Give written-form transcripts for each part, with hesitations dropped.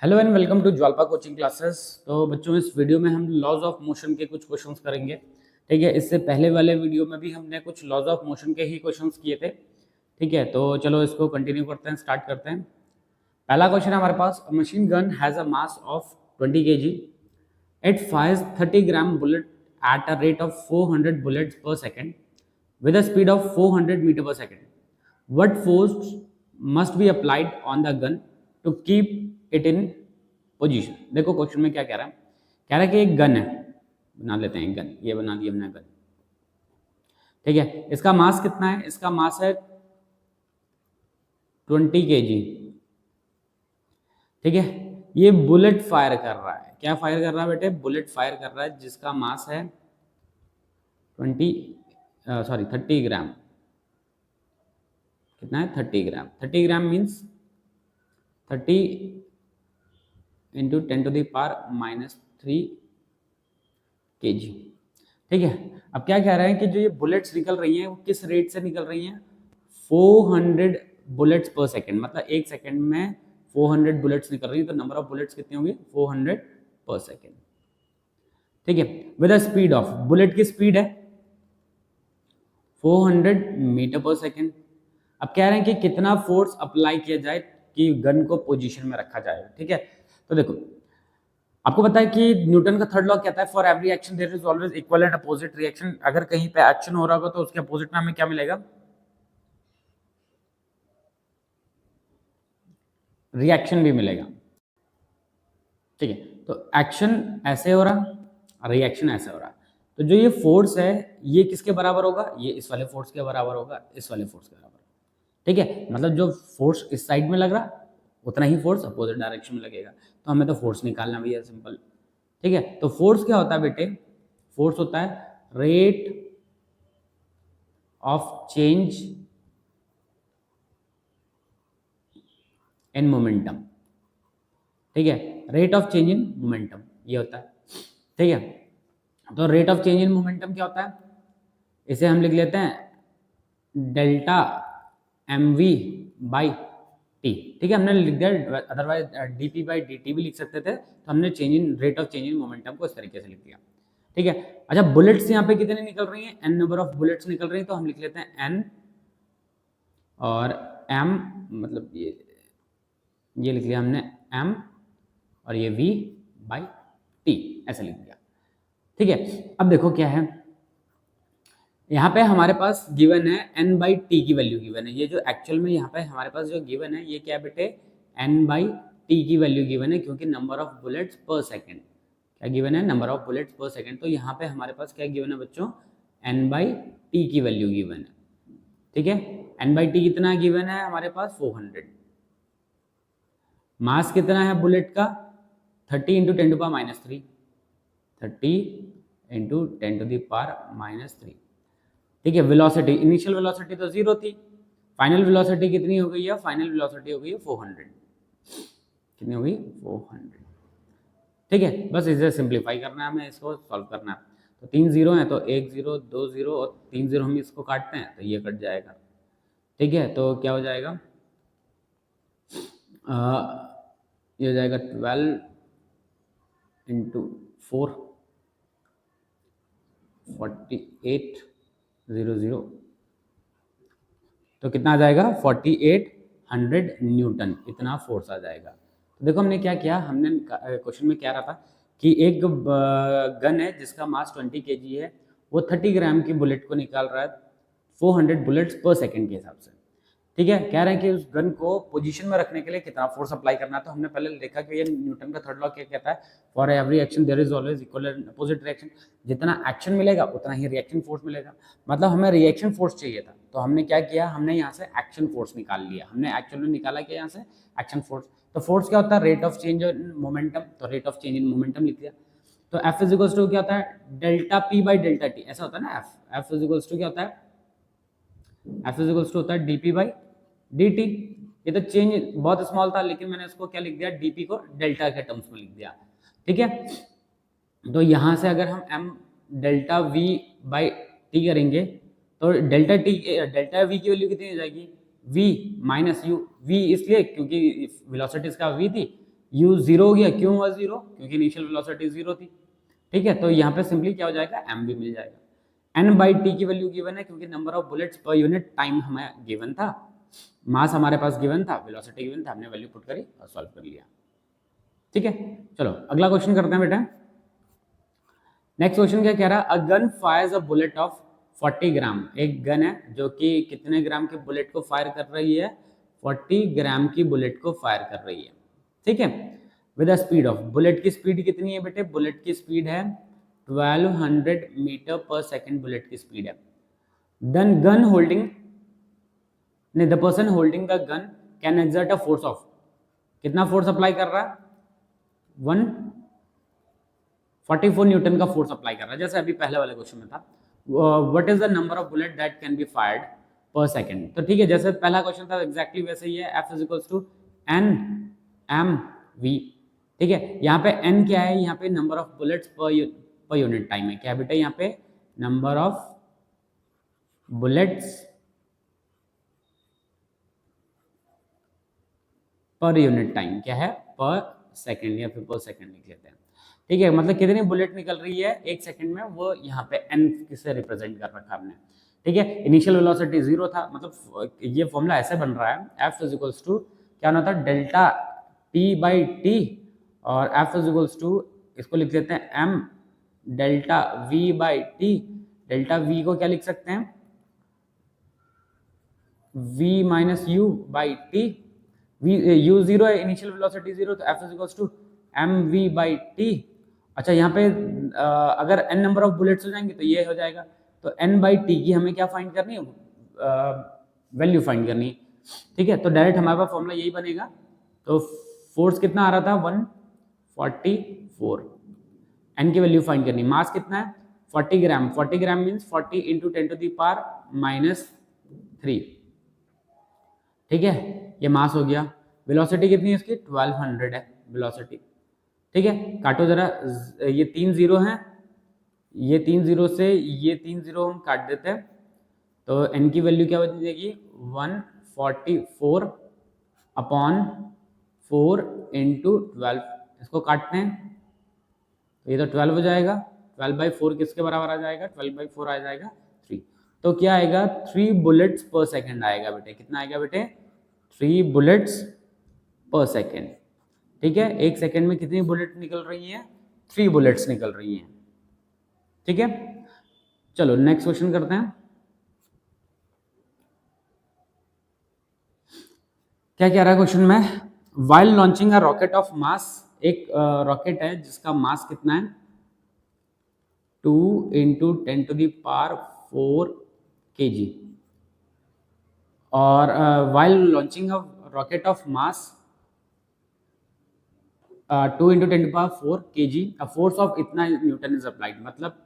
Hello and welcome to Jwalpa coaching classes. तो बच्चों, इस वीडियो में हम लॉज ऑफ मोशन के कुछ क्वेश्चंस करेंगे। ठीक है, इससे पहले वाले वीडियो में भी हमने कुछ लॉज ऑफ मोशन के ही क्वेश्चंस किए थे। ठीक है, तो चलो इसको कंटिन्यू करते हैं, स्टार्ट करते हैं। पहला क्वेश्चन है हमारे पास, machine gun has a mass of 20 kg। It fires 30 gram bullet at a rate of 400 bullets per second with a speed of 400 meter per second. What force must be applied on the gun to keep it in position? देखो question में क्या कह रहा है, कह रहा है कि एक गन है, बना लेते हैं गन, ये बना दिया हमने गन। ठीक है, इसका मास कितना है? इसका मास है 20 kg। ठीक है, ये बुलेट फायर कर रहा है। क्या फायर कर रहा है बेटे? बुलेट फायर कर रहा है, जिसका मास है 30 ग्राम। कितना है? 30 ग्राम। 30 ग्राम मीन्स 30 इंटू 10⁻³ kg। ठीक है, अब क्या कह रहे हैं कि जो ये बुलेट्स निकल रही हैं वो किस रेट से निकल रही हैं? 400 बुलेट्स पर सेकेंड, मतलब एक सेकेंड में 400 बुलेट्स निकल रही है। तो नंबर ऑफ बुलेट्स कितनी होंगी? 400 पर सेकेंड। ठीक है, with a speed of, bullet की स्पीड है 400 मीटर पर सेकेंड। अब कह रहे हैं कि कितना फोर्स अप्लाई किया जाए कि गन को पोजीशन में रखा जाए। ठीक है, तो देखो आपको पता है कि न्यूटन का थर्ड लॉ कहता है for every action there is always equal and opposite reaction. अगर कहीं पे एक्शन हो रहा होगा तो उसके अपोजिट में हमें क्या मिलेगा? रिएक्शन भी मिलेगा। ठीक है, तो एक्शन ऐसे हो रहा, रिएक्शन ऐसे हो रहा। तो जो ये फोर्स है ये किसके बराबर होगा? ये इस वाले फोर्स के बराबर होगा, इस वाले फोर्स के बराबर। ठीक है, मतलब जो फोर्स इस साइड में लग रहा उतना ही फोर्स अपोजिट डायरेक्शन में लगेगा। तो हमें तो फोर्स निकालना भी है, सिंपल। ठीक है, तो फोर्स क्या होता है बेटे? फोर्स होता है rate of change in momentum. ठीक है, rate of change in momentum ये होता है। ठीक है, तो rate of change in momentum क्या होता है? इसे हम लिख लेते हैं डेल्टा mv बाई टी। ठीक है, हमने लिख दिया, अदरवाइज dp/dt भी लिख सकते थे। तो हमने change in rate of change in momentum को इस तरीके से लिख दिया। ठीक है, अच्छा बुलेट्स यहाँ पे कितने निकल रही हैं? n नंबर ऑफ बुलेट्स निकल रही हैं, तो हम लिख लेते हैं n और m, मतलब ये लिख लिया हमने m और ये v बाई टी ऐसे लिख दिया। ठीक है, अब देखो क्या है, यहाँ पे हमारे पास गिवन है n/t की वैल्यू गिवन है। ये जो एक्चुअल में यहाँ पे हमारे पास जो गिवन है ये क्या है बेटे? n/t की वैल्यू गिवन है, क्योंकि number of bullets per second क्या गिवन है? Number of bullets per second. तो यहाँ पे हमारे पास क्या गिवन है बच्चों? n/t की वैल्यू गिवन है। ठीक है, n/t कितना गिवन है हमारे पास? 400। मास कितना है बुलेट का? 30 इंटू 10⁻³ 30 इंटू 10⁻³ ठीक है, वेलोसिटी, इनिशियल वेलोसिटी तो 0 थी, फाइनल वेलोसिटी कितनी हो गई है? फाइनल वेलोसिटी हो गई है 400। कितनी हो गई? 400। ठीक है, बस इसे सिंप्लीफाई करना है, हमें इसको सॉल्व करना है। तो 3 जीरो है तो 1 0 2 0 और 3 0 हम इसको काटते हैं तो ये कट जाएगा। ठीक है, तो क्या हो जाएगा? ये हो जाएगा 12 इंटू 4 4800। तो कितना आ जाएगा? 4800 न्यूटन, इतना फोर्स आ जाएगा। तो देखो हमने क्या किया, हमने क्वेश्चन में क्या रहा था कि एक गन है जिसका मास 20 kg है, वो 30 ग्राम की बुलेट को निकाल रहा है 400 बुलेट्स पर सेकेंड के हिसाब से। ठीक है, कह रहे हैं कि उस गन को पोजीशन में रखने के लिए कितना फोर्स अप्लाई करना है। तो हमने पहले देखा कि ये न्यूटन का थर्ड लॉ क्या कहता है? For every action there is always equal and opposite reaction. जितना एक्शन मिलेगा उतना ही रिएक्शन फोर्स मिलेगा। मतलब हमें रिएक्शन फोर्स चाहिए था, तो हमने क्या किया? हमने यहाँ से एक्शन फोर्स निकाल लिया। हमने एक्चुअल में निकाला क्या यहाँ से? Action force. तो फोर्स क्या होता है? Rate of change in momentum. तो rate of change in momentum लिख दिया। तो F इज टू क्या होता है? डेल्टा p/डेल्टा t, ऐसा होता है ना। F इज टू क्या होता है? F इज टू होता है dp/dt। ये तो चेंज बहुत स्मॉल था, लेकिन मैंने इसको क्या लिख दिया? dp को डेल्टा के टर्म्स में लिख दिया। ठीक है, तो यहाँ से अगर हम m डेल्टा v/t करेंगे तो डेल्टा v की वैल्यू कितनी हो जाएगी? v minus u। v इसलिए क्योंकि वेलोसिटी इसका v थी, u जीरो हो गया, क्यों हुआ जीरो? क्योंकि इनिशियल वेलोसिटी जीरो थी। ठीक है, तो यहाँ पे सिंपली क्या हो जाएगा, m भी मिल जाएगा। n बाई टी की वैल्यू गिवन है क्योंकि number of bullets per unit time हमें गिवन था, मास हमारे पास गिवन था, वेलोसिटी गिवन था, हमने वैल्यू पुट करी और सॉल्व कर लिया। ठीक है, चलो अगला क्वेश्चन करते हैं बेटा। नेक्स्ट क्वेश्चन क्या कह रहा है, a gun Fyers a bullet of 40 ग्राम। एक गन है जो कि कितने ग्राम के बुलेट को फायर कर रही है, 40 ग्राम की बुलेट को फायर कर रही है। ठीक है, with a speed of, bullet की स्पीड कितनी है बेटे, बुलेट की स्पीड है 1200 मीटर पर सेकेंड, बुलेट की स्पीड है। देन गन होल्डिंग, नहीं, the person holding the gun can exert a force of, कितना फोर्स अप्लाई कर रहा है, 144 न्यूटन का फोर्स अप्लाई कर रहा है, जैसे अभी पहले वाले क्वेश्चन में था। What is the number of bullet that can be fired पर सेकंड। तो ठीक है, जैसे पहला क्वेश्चन था एग्जैक्टली वैसे ही है, F is equals to N M V. ठीक है, यहाँ पे n क्या है, यहाँ पे number of bullets per unit time है, क्या है बेटा, यहाँ पे number of bullets per unit time क्या है, पर सेकंड या फिर पर सेकंड लिख लेते हैं। ठीक है, मतलब कितनी बुलेट निकल रही है एक सेकंड में, वो यहाँ पे n किससे रिप्रेजेंट कर रखा हमने। ठीक है, इनिशियल वेलोसिटी जीरो था, मतलब ये फॉर्मूला ऐसे बन रहा है, F इज इक्वल्स टू क्या होना था, डेल्टा T बाई टी, और F इज इक्वल्स टू इसको लिख लेते हैं m delta V by T. Delta V को क्या लिख सकते हैं, V minus U by T. U zero है, इनिशियल वेलोसिटी जीरो, तो F is equals to M V by T. अच्छा, यहाँ पे अगर n नंबर ऑफ बुलेट्स हो जाएंगे तो ये हो जाएगा, तो n बाई टी की हमें क्या फाइंड करनी है, वैल्यू फाइंड करनी है। ठीक है, तो डायरेक्ट हमारे पास फॉर्मूला यही बनेगा। तो फोर्स कितना आ रहा था, 144, n की वैल्यू फाइंड करनी, मास कितना है 40 gram, 40 gram means 40 into 10 to the power -3। ठीक है, ये मास हो गया। वेलोसिटी कितनी है इसकी, 1200 है वेलोसिटी। ठीक है, काटो जरा, ये 3 जीरो हैं, ये 3 जीरो से ये 3 जीरो हम काट देते हैं, तो n की वैल्यू क्या बन जाएगी, 144 अपॉन 4 इंटू 12, इसको काटते हैं तो ये तो 12 हो जाएगा, 12 बाई 4 किसके बराबर आ जाएगा, 12 बाई 4 आ जाएगा 3। तो क्या आएगा, 3 बुलेट्स पर सेकेंड आएगा बेटे, कितना आएगा बेटे, 3 बुलेट्स पर सेकेंड। ठीक है, एक सेकेंड में कितनी बुलेट निकल रही हैं, 3 बुलेट्स निकल रही हैं। ठीक है, चलो नेक्स्ट क्वेश्चन करते हैं। क्या कह रहा है क्वेश्चन में, while launching a rocket of mass, एक रॉकेट है जिसका मास कितना है 2 into 10 to the power 4 kg, और while launching a rocket of mass 2 into 10 to power 4 kg, a force of इतना न्यूटन इज अप्लाइड, मतलब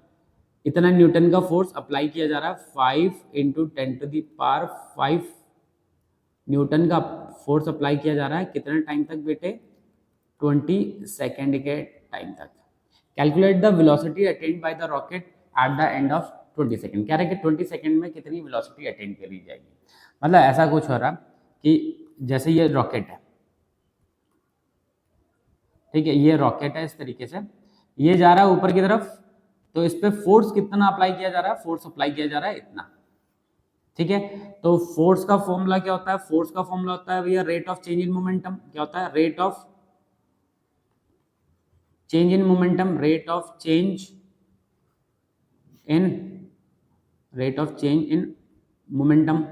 इतना न्यूटन का फोर्स अप्लाई किया जा रहा है, 5 into 10 to the power 5 newton का फोर्स अप्लाई किया जा रहा है, कितने टाइम तक बेटे, 20 सेकेंड के टाइम तक। Calculate the velocity attend by the rocket at the end of 20 second. कह रहे हैं कि 20 सेकेंड में कितनी वेलोसिटी अटेंड करी जाएगी। मतलब ऐसा कुछ हो रहा कि जैसे ये रॉकेट है, ठीक है, ये रॉकेट है, इस तरीके से ये जा रहा है ऊपर की तरफ, तो इस पे फोर्स कितना अप्लाई किया जा रहा है, फोर्स अप्लाई किया जा रहा है इतना। ठीक है, तो फोर्स का फॉर्मूला क्या होता है, फोर्स का फॉर्मूला होता है भैया rate of change in momentum. क्या होता है, rate of change in momentum, rate of change in momentum.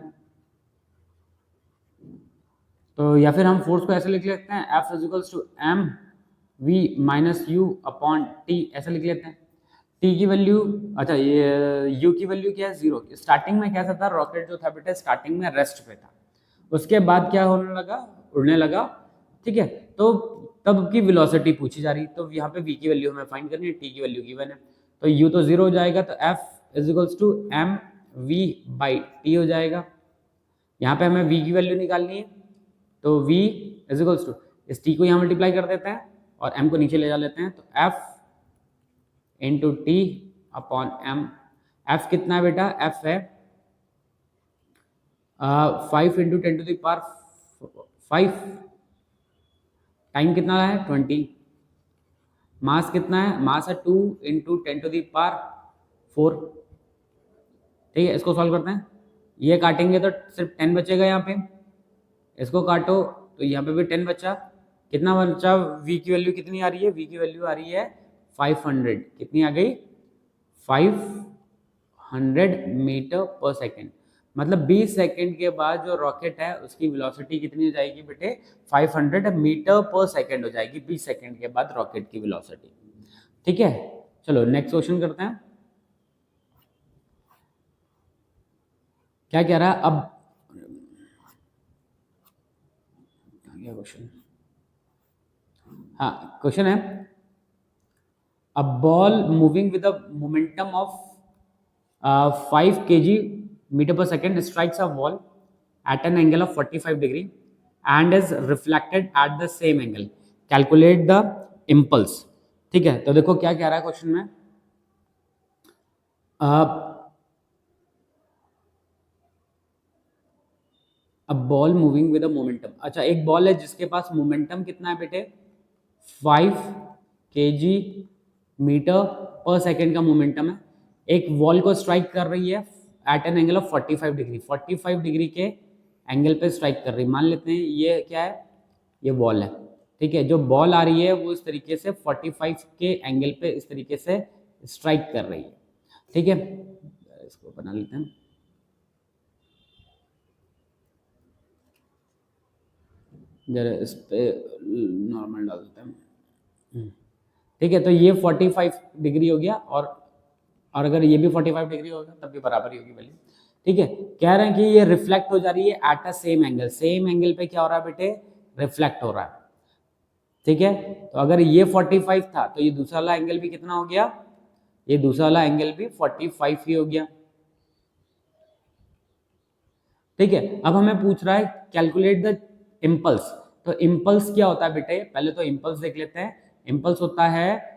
तो या फिर हम फोर्स को ऐसे लिख लेते हैं, F is equals to M V minus U upon T, ऐसे लिख लेते हैं। टी की वैल्यू, अच्छा ये यू की वैल्यू क्या है, जीरो। स्टार्टिंग में कैसा था, रॉकेट जो था बेटा स्टार्टिंग में रेस्ट पे था, उसके बाद क्या होने लगा, उड़ने लगा। ठीक है, तो तब की वेलोसिटी पूछी जा रही, तो यहाँ पे v की वैल्यू हमें फाइंड करनी है, t की वैल्यू गिवन है, तो u तो जीरो हो जाएगा, तो F is equals to M V by T हो जाएगा। यहाँ पे हमें v की वैल्यू निकालनी है, तो v इजिकल्स टू इस t को यहाँ मल्टीप्लाई कर देते हैं और m को नीचे ले जा लेते हैं, तो f into T upon m। f कितना है बेटा, f है 5 into 10 to the power 5 time कितना है 20, मास कितना है, मास है 2 इंटू 10⁴। ठीक है, इसको सॉल्व करते हैं। ये काटेंगे तो सिर्फ 10 बचेगा यहाँ पे, इसको काटो तो यहाँ पे भी 10 बचा। कितना बचा, v की वैल्यू कितनी आ रही है, v की वैल्यू आ रही है 500। कितनी आ गई, 500 मीटर पर सेकेंड। मतलब 20 सेकेंड के बाद जो रॉकेट है उसकी वेलोसिटी कितनी हो जाएगी बेटे, 500 मीटर पर सेकेंड हो जाएगी 20 सेकेंड के बाद रॉकेट की वेलोसिटी। ठीक है, चलो नेक्स्ट क्वेश्चन करते हैं। क्या कह रहा है अब, क्या क्वेश्चन, हाँ क्वेश्चन है, a ball moving with a momentum of 5 kg metre per second strikes a wall at an angle of 45 degree and is reflected at the same angle, calculate the impulse। ठीक है, तो देखो क्या कह रहा है क्वेश्चन में, अ ball moving with a momentum. अच्छा, एक बॉल है जिसके पास मोमेंटम कितना है बेटे, 5 kg मीटर पर सेकेंड का मोमेंटम है। एक वॉल को स्ट्राइक कर रही है at an angle of 45 degree, 45 degree के एंगल पे स्ट्राइक कर रही है। मान लेते हैं ये क्या है, ये बॉल है। ठीक है, जो बॉल आ रही है वो इस तरीके से 45 के एंगल पे इस तरीके से स्ट्राइक कर रही है। ठीक है, इसको बना लेते हैं। जरा इस पे नॉर्मल डाल देते हैं। ठीक है, तो ये 45 डिग्री हो गया, और अगर ये भी 45 डिग्री होगा तब भी बराबर ही होगी वैल्यू। ठीक है, कह रहे हैं कि ये रिफ्लेक्ट हो जा रही है at a same angle, same angle पे क्या हो रहा है बेटे, रिफ्लेक्ट हो रहा है। ठीक है, तो अगर ये 45 था तो ये दूसरा वाला एंगल भी कितना हो गया, ये दूसरा वाला एंगल भी 45 ही हो गया। ठीक है, अब हमें पूछ रहा है कैलकुलेट द इम्पल्स। तो इम्पल्स क्या होता है बेटे, पहले तो इम्पल्स देख लेते हैं। इम्पल्स होता है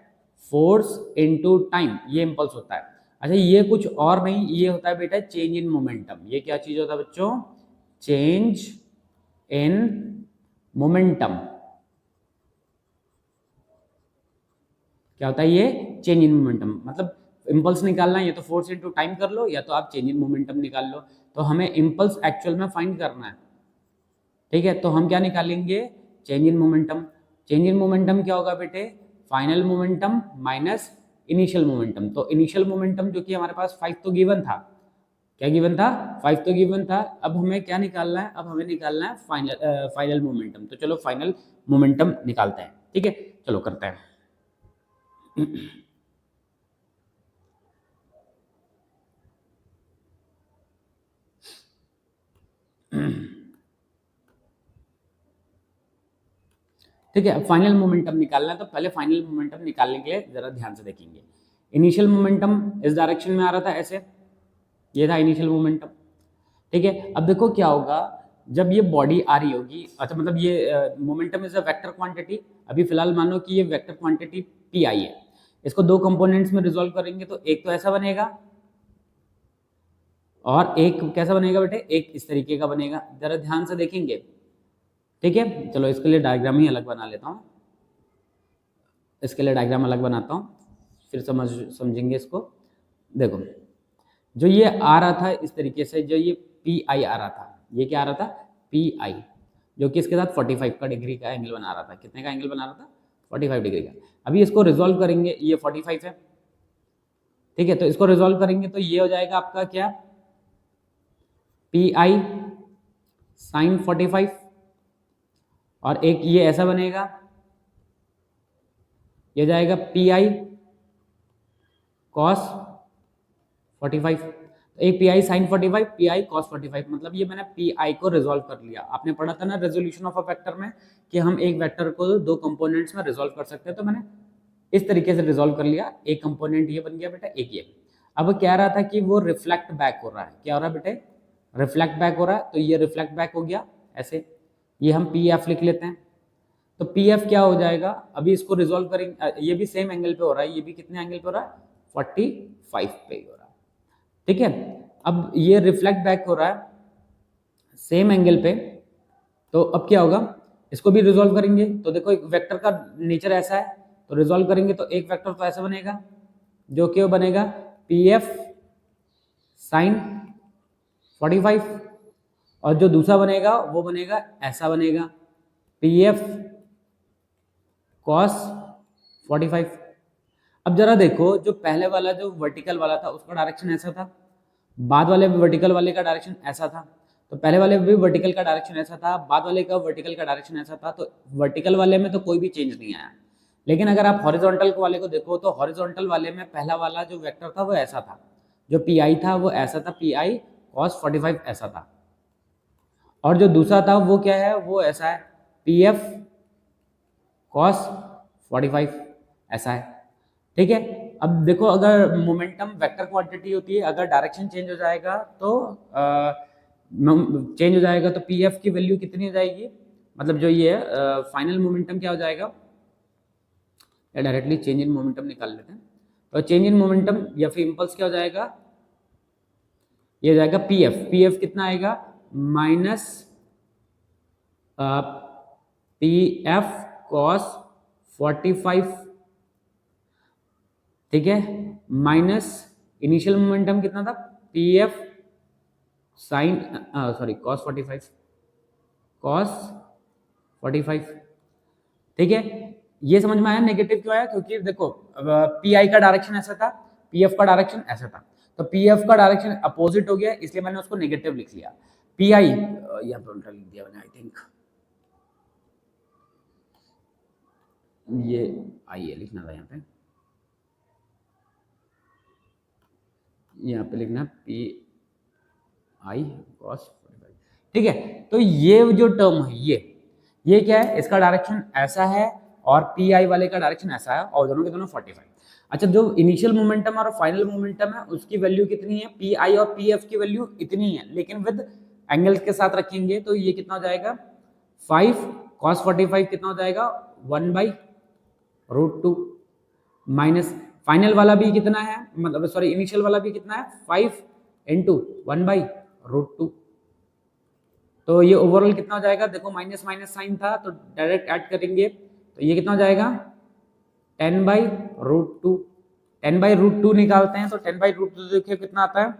फोर्स इनटू टाइम, ये इम्पल्स होता है। अच्छा, ये कुछ और नहीं, ये होता है बेटा चेंज इन मोमेंटम। ये क्या चीज होता है बच्चों, चेंज इन मोमेंटम। क्या होता है ये, चेंज इन मोमेंटम। मतलब इम्पल्स निकालना है, ये तो फोर्स इनटू टाइम कर लो या तो आप चेंज इन मोमेंटम निकाल लो। तो हमें इम्पल्स एक्चुअल में फाइंड करना है। ठीक है, तो हम क्या निकालेंगे, change in momentum. Change in momentum क्या होगा बेटे, final momentum minus initial momentum. तो इनिशियल मोमेंटम जो कि हमारे पास 5 तो गिवन था, क्या गिवन था, 5 तो गिवन था। अब हमें क्या निकालना है, अब हमें निकालना है फाइनल मोमेंटम। तो चलो फाइनल मोमेंटम निकालते हैं। ठीक है, चलो करते हैं। ठीक है, फाइनल मोमेंटम निकालना है, तो पहले फाइनल मोमेंटम निकालने के लिए जरा ध्यान से देखेंगे। इनिशियल मोमेंटम इस डायरेक्शन में आ रहा था ऐसे, ये था इनिशियल मोमेंटम। ठीक है, अब देखो क्या होगा जब ये बॉडी आ रही होगी। अच्छा, मतलब ये momentum is a vector quantity. अभी फिलहाल मानो कि ये वेक्टर क्वांटिटी पी आई है। इसको दो कंपोनेंट्स में रिजोल्व करेंगे तो एक तो ऐसा बनेगा और एक कैसा बनेगा बेटे, एक इस तरीके का बनेगा। जरा ध्यान से देखेंगे। ठीक है, चलो इसके लिए डायग्राम ही अलग बना लेता हूँ, इसके लिए डायग्राम अलग बनाता हूँ, फिर समझेंगे इसको। देखो, जो ये आ रहा था इस तरीके से, जो ये पी आई आ रहा था, ये क्या आ रहा था, पी आई, जो कि इसके साथ 45 का डिग्री का एंगल बना रहा था। कितने का एंगल बना रहा था, 45 डिग्री का। अभी इसको रिजोल्व करेंगे, ये 45 है। ठीक है, तो इसको रिजोल्व करेंगे तो ये हो जाएगा आपका क्या, पी आई साइन 45, और एक ये ऐसा बनेगा, ये जाएगा पी आई कॉस 45। एक P I sine 45, P I cos 45। मतलब ये मैंने पी आई को रिजोल्व कर लिया। आपने पढ़ा था ना रेजोल्यूशन ऑफ अ वेक्टर में कि हम एक वेक्टर को दो कंपोनेंट्स में रिजोल्व कर सकते हैं। तो मैंने इस तरीके से रिजोल्व कर लिया। एक कंपोनेंट ये बन गया बेटा, एक ये। अब कह रहा था कि वो रिफ्लेक्ट बैक हो रहा है। क्या हो रहा है बेटे, रिफ्लेक्ट बैक हो रहा है। तो ये रिफ्लेक्ट बैक हो गया ऐसे, ये हम पी एफ लिख लेते हैं। तो पी एफ क्या हो जाएगा, अभी इसको रिजोल्व करेंगे, ये भी सेम एंगल पे हो रहा है, ये भी कितने एंगल पे हो रहा है, 45 पे हो रहा है। ठीक है, अब ये रिफ्लेक्ट बैक हो रहा है सेम एंगल पे। तो अब क्या होगा, इसको भी रिजॉल्व करेंगे तो देखो एक वेक्टर का नेचर ऐसा है, तो रिजॉल्व करेंगे तो एक वेक्टर तो ऐसा बनेगा जो कि वो बनेगा पी एफ साइन 45, और जो दूसरा बनेगा वो बनेगा ऐसा बनेगा पी एफ कॉस 45। अब जरा देखो जो पहले वाला जो वर्टिकल वाला था उसका डायरेक्शन ऐसा था, बाद वाले वर्टिकल वाले का डायरेक्शन ऐसा था, तो पहले वाले भी वर्टिकल का डायरेक्शन ऐसा था, बाद वाले का वर्टिकल का डायरेक्शन ऐसा था, तो वर्टिकल वाले में तो कोई भी चेंज नहीं आया। लेकिन अगर आप हॉरिजॉन्टल वाले को देखो तो हॉरिजॉन्टल वाले में पहला वाला जो वेक्टर था वो ऐसा था, जो पी आई था वो ऐसा था, पी आई कॉस 45 ऐसा था, और जो दूसरा था वो क्या है, वो ऐसा है पी एफ कॉस 45 ऐसा है। ठीक है, अब देखो अगर मोमेंटम वेक्टर क्वांटिटी होती है, अगर डायरेक्शन चेंज हो जाएगा तो चेंज हो जाएगा तो पी एफ की वैल्यू कितनी हो जाएगी, मतलब जो ये फाइनल मोमेंटम क्या हो जाएगा, या डायरेक्टली चेंज इन मोमेंटम निकाल लेते हैं, तो चेंज इन मोमेंटम या फिर इम्पल्स क्या हो जाएगा, ये हो जाएगा पी एफ, पी एफ कितना आएगा माइनस पी एफ कॉस 45, ठीक है, माइनस इनिशियल मोमेंटम कितना था P F sine sorry cos 45, cos 45, ठीक है। ये समझ में आया नेगेटिव क्यों आया, क्योंकि देखो पी आई का डायरेक्शन ऐसा था, पी एफ का डायरेक्शन ऐसा था, तो पी एफ का डायरेक्शन अपोजिट हो गया इसलिए मैंने उसको नेगेटिव लिख लिया। पी आई यहाँ पे उल्टा लिख दिया मैंने, आई थिंक ये आई है लिखना था, यहाँ पे लिखना पी आई कॉस 45, ठीक है। तो ये जो टर्म है ये क्या है, इसका डायरेक्शन ऐसा है और पी आई वाले का डायरेक्शन ऐसा है, और दोनों के दोनों 45। अच्छा, जो इनिशियल मोमेंटम और फाइनल मोमेंटम है उसकी वैल्यू कितनी है, पी आई और पी एफ की वैल्यू इतनी है, लेकिन विद एंगल्स के साथ रखेंगे तो ये कितना हो जाएगा 5 cos 45 कितना हो जाएगा 1/√2 माइनस फाइनल वाला भी कितना है, मतलब सॉरी इनिशियल वाला भी कितना है 5 इंटू 1/√2, तो ये ओवरऑल कितना हो जाएगा, देखो माइनस माइनस साइन था तो डायरेक्ट ऐड करेंगे तो ये कितना हो जाएगा 10/√2, 10/√2 निकालते हैं तो 10/√2 देखिए कितना आता है,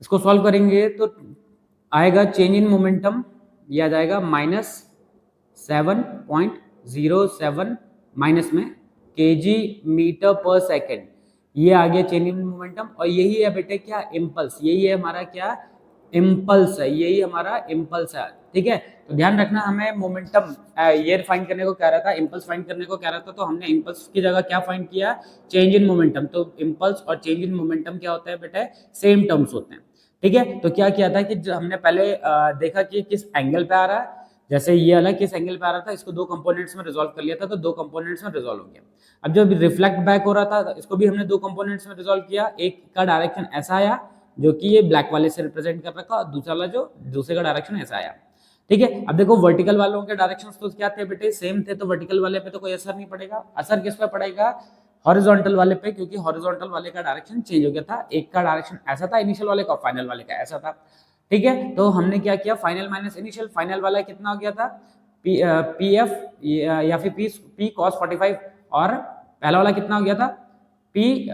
इसको सॉल्व करेंगे तो आएगा चेंज इन मोमेंटम, ये आ जाएगा -7.07 माइनस में kg मीटर पर सेकेंड, ये आ गया चेंज इन मोमेंटम, और यही है बेटे क्या इम्पल्स, यही है हमारा क्या इम्पल्स है, यही हमारा इम्पल्स है, ठीक है। तो ध्यान रखना हमें मोमेंटम ये फाइंड करने को कह रहा था, इम्पल्स फाइंड करने को कह रहा था, तो हमने इम्पल्स की जगह क्या फाइंड किया चेंज इन मोमेंटम, तो इम्पल्स और चेंज इन मोमेंटम क्या होता है बेटा सेम टर्म्स होते हैं, ठीक है। तो क्या किया था कि जो हमने पहले देखा कि किस एंगल पे आ रहा है, जैसे ये वाला किस एंगल पे आ रहा था, इसको दो कंपोनेंट्स में रिजॉल्व कर लिया था, तो दो कंपोनेंट्स में रिजॉल्व हो गया। अब जो रिफ्लेक्ट बैक हो रहा था इसको भी हमने दो कंपोनेंट्स में रिजॉल्व किया, एक का डायरेक्शन ऐसा आया जो कि ये ब्लैक वाले से रिप्रेजेंट कर रखा, और दूसरा वाला जो दूसरे का डायरेक्शन ऐसा आया, ठीक है। अब देखो वर्टिकल वालों के डायरेक्शंस तो क्या थे बेटे सेम थे, तो वर्टिकल वाले पे तो कोई असर नहीं पड़ेगा, असर किस पे पड़ेगा हॉरिजॉन्टल वाले पे, क्योंकि हॉरिजॉन्टल वाले का डायरेक्शन चेंज हो गया था, एक का डायरेक्शन ऐसा था इनिशियल वाले का, फाइनल वाले का ऐसा था, ठीक है। तो हमने क्या किया फाइनल माइनस इनिशियल, फाइनल वाला कितना हो गया था पी एफ या फिर पी कॉस 45, और पहला वाला कितना हो गया था पी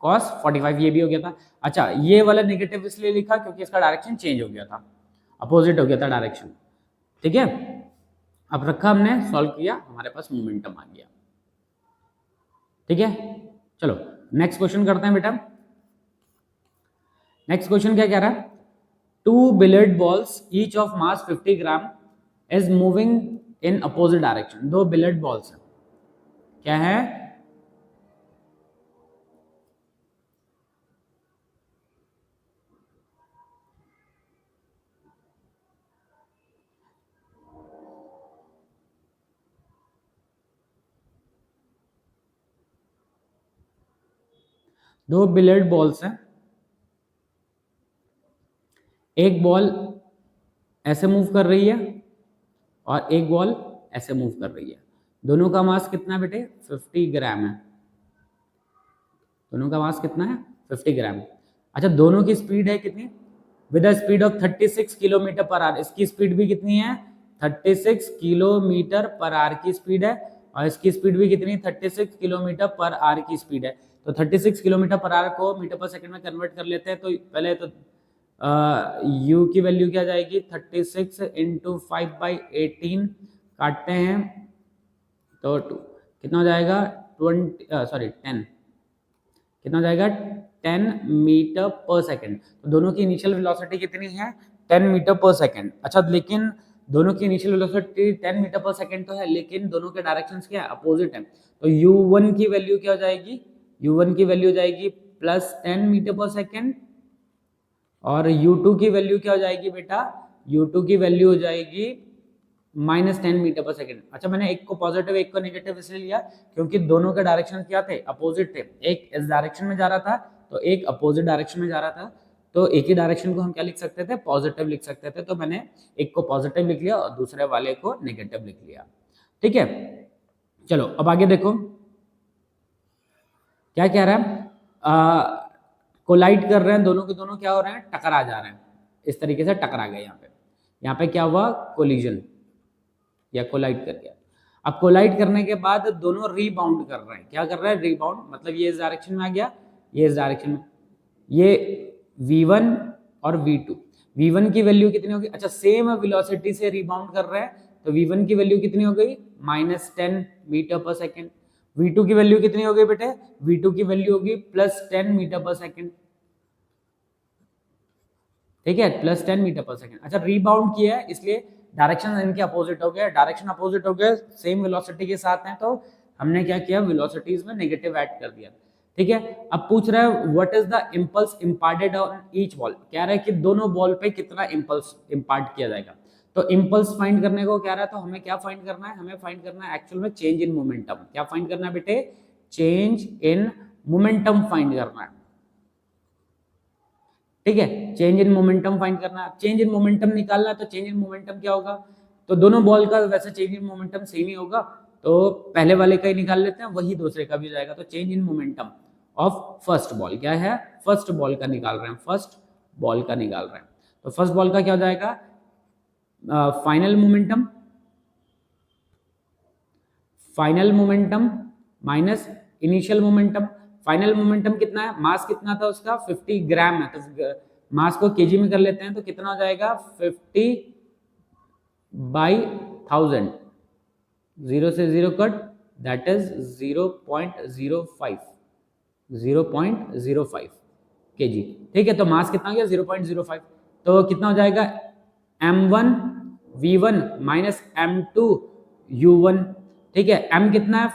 कॉस 45, ये भी हो गया था। अच्छा, ये वाला नेगेटिव इसलिए लिखा क्योंकि इसका डायरेक्शन चेंज हो गया था, अपोजिट हो गया था डायरेक्शन, ठीक है। अब रखा हमने, सॉल्व किया, हमारे पास मोमेंटम आ गया, ठीक है। चलो नेक्स्ट क्वेश्चन करते हैं बेटा। नेक्स्ट क्वेश्चन क्या कह रहा है, 2 billiard balls each of mass 50 gram is moving in opposite direction, दो बिलियर्ड बॉल्स है, क्या है दो बिलियर्ड बॉल्स हैं, एक बॉल ऐसे मूव कर रही है और एक बॉल ऐसे मूव कर रही है, दोनों का मास कितना है बेटे 50 ग्राम है, दोनों का मास कितना है 50 ग्राम। अच्छा, दोनों की स्पीड है कितनी with a speed of 36 kilometre per hour. इसकी स्पीड भी कितनी है? 36 किलोमीटर पर आवर की स्पीड है, और इसकी स्पीड भी कितनी? 36 किलोमीटर पर आवर की स्पीड है। तो 36 किलोमीटर पर आवर को मीटर पर सेकंड में कन्वर्ट कर लेते हैं। तो पहले तो u की वैल्यू क्या जाएगी? 36 इंटू 5/18 काटते हैं तो कितना हो जाएगा? 10 कितना हो जाएगा? 10 मीटर पर सेकंड। तो दोनों की इनिशियल वेलोसिटी कितनी है? 10 मीटर पर सेकंड। अच्छा, लेकिन दोनों की इनिशियल वेलोसिटी 10 मीटर पर सेकंड तो है, लेकिन दोनों के डायरेक्शंस क्या है? अपोजिट है। तो u1 की वैल्यू क्या हो जाएगी? u1 की वैल्यू हो जाएगी +10 मीटर पर सेकंड, और u2 की वैल्यू क्या हो जाएगी बेटा? u2 की वैल्यू हो जाएगी -10 मीटर पर सेकंड। अच्छा, मैंने एक को पॉजिटिव एक को नेगेटिव इसलिए लिया क्योंकि दोनों के डायरेक्शन क्या थे? अपोजिट थे। एक इस डायरेक्शन में जा रहा था तो एक अपोजिट डायरेक्शन में जा रहा था। तो एक ही डायरेक्शन को हम क्या लिख सकते थे? पॉजिटिव लिख सकते थे। तो मैंने एक को पॉजिटिव लिख लिया और दूसरे वाले को नेगेटिव लिख लिया। ठीक है, चलो अब आगे देखो क्या कह रहा है। कोलाइड कर रहे हैं, दोनों के दोनों क्या हो रहे हैं? टकरा जा रहे हैं। इस तरीके से टकरा गए। यहाँ पे क्या हुआ? कोलिजन या कोलाइड कर गया। अब कोलाइड करने के बाद दोनों रीबाउंड कर रहे हैं। क्या कर रहे हैं? रीबाउंड, मतलब ये इस डायरेक्शन में आ गया, ये इस डायरेक्शन में। ये v1 और v2, v1 की वैल्यू कितनी होगी? अच्छा, सेम वेलोसिटी से रीबाउंड कर रहे हैं तो v1 की वैल्यू कितनी हो गई? -10 मीटर पर सेकंड। v2 की वैल्यू कितनी हो गई बेटे? v2 की वैल्यू होगी +10 मीटर पर सेकंड। ठीक है, +10 मीटर पर सेकंड। अच्छा, रीबाउंड किया है इसलिए डायरेक्शन इनके अपोजिट हो गए। डायरेक्शन अपोजिट हो गए, सेम वेलोसिटी के साथ हैं, तो हमने क्या किया? वेलोसिटीज में नेगेटिव ऐड कर दिया। ठीक है, अब पूछ रहा है what is the impulse imparted on each ball. कह रहा है कि दोनों बॉल पे कितना इंपल्स इम्पार्ट किया जाएगा। तो इंपल्स फाइंड करने को कह रहा है, तो हमें क्या फाइंड करना है? हमें फाइंड करना है एक्चुअल में चेंज इन मोमेंटम। क्या फाइंड करना है बेटे? चेंज इन मोमेंटम फाइंड करना है। ठीक है, चेंज इन मोमेंटम फाइंड करना है। चेंज इन मोमेंटम निकालना है, तो चेंज इन मोमेंटम क्या होगा? तो दोनों बॉल का वैसे चेंज इन मोमेंटम सेम ही होगा, तो पहले वाले का ही निकाल लेते हैं, वही दूसरे का भी हो जाएगा। तो change in momentum of first ball क्या है? फर्स्ट बॉल का निकाल रहे हैं, फर्स्ट बॉल का निकाल रहे हैं। तो फर्स्ट बॉल का क्या हो जाएगा? Final momentum, final momentum minus initial momentum. Final momentum कितना है? मास कितना था उसका? 50 ग्राम है, तो मास को केजी में कर लेते हैं तो कितना हो जाएगा? 50/1000। 0 से 0 कट, दैट इज 0.05 0.05 केजी। ठीक है, तो मास कितना हो गया? 0.05। तो कितना हो जाएगा? m1 v1 minus m2 u1। ठीक है, m कितना है?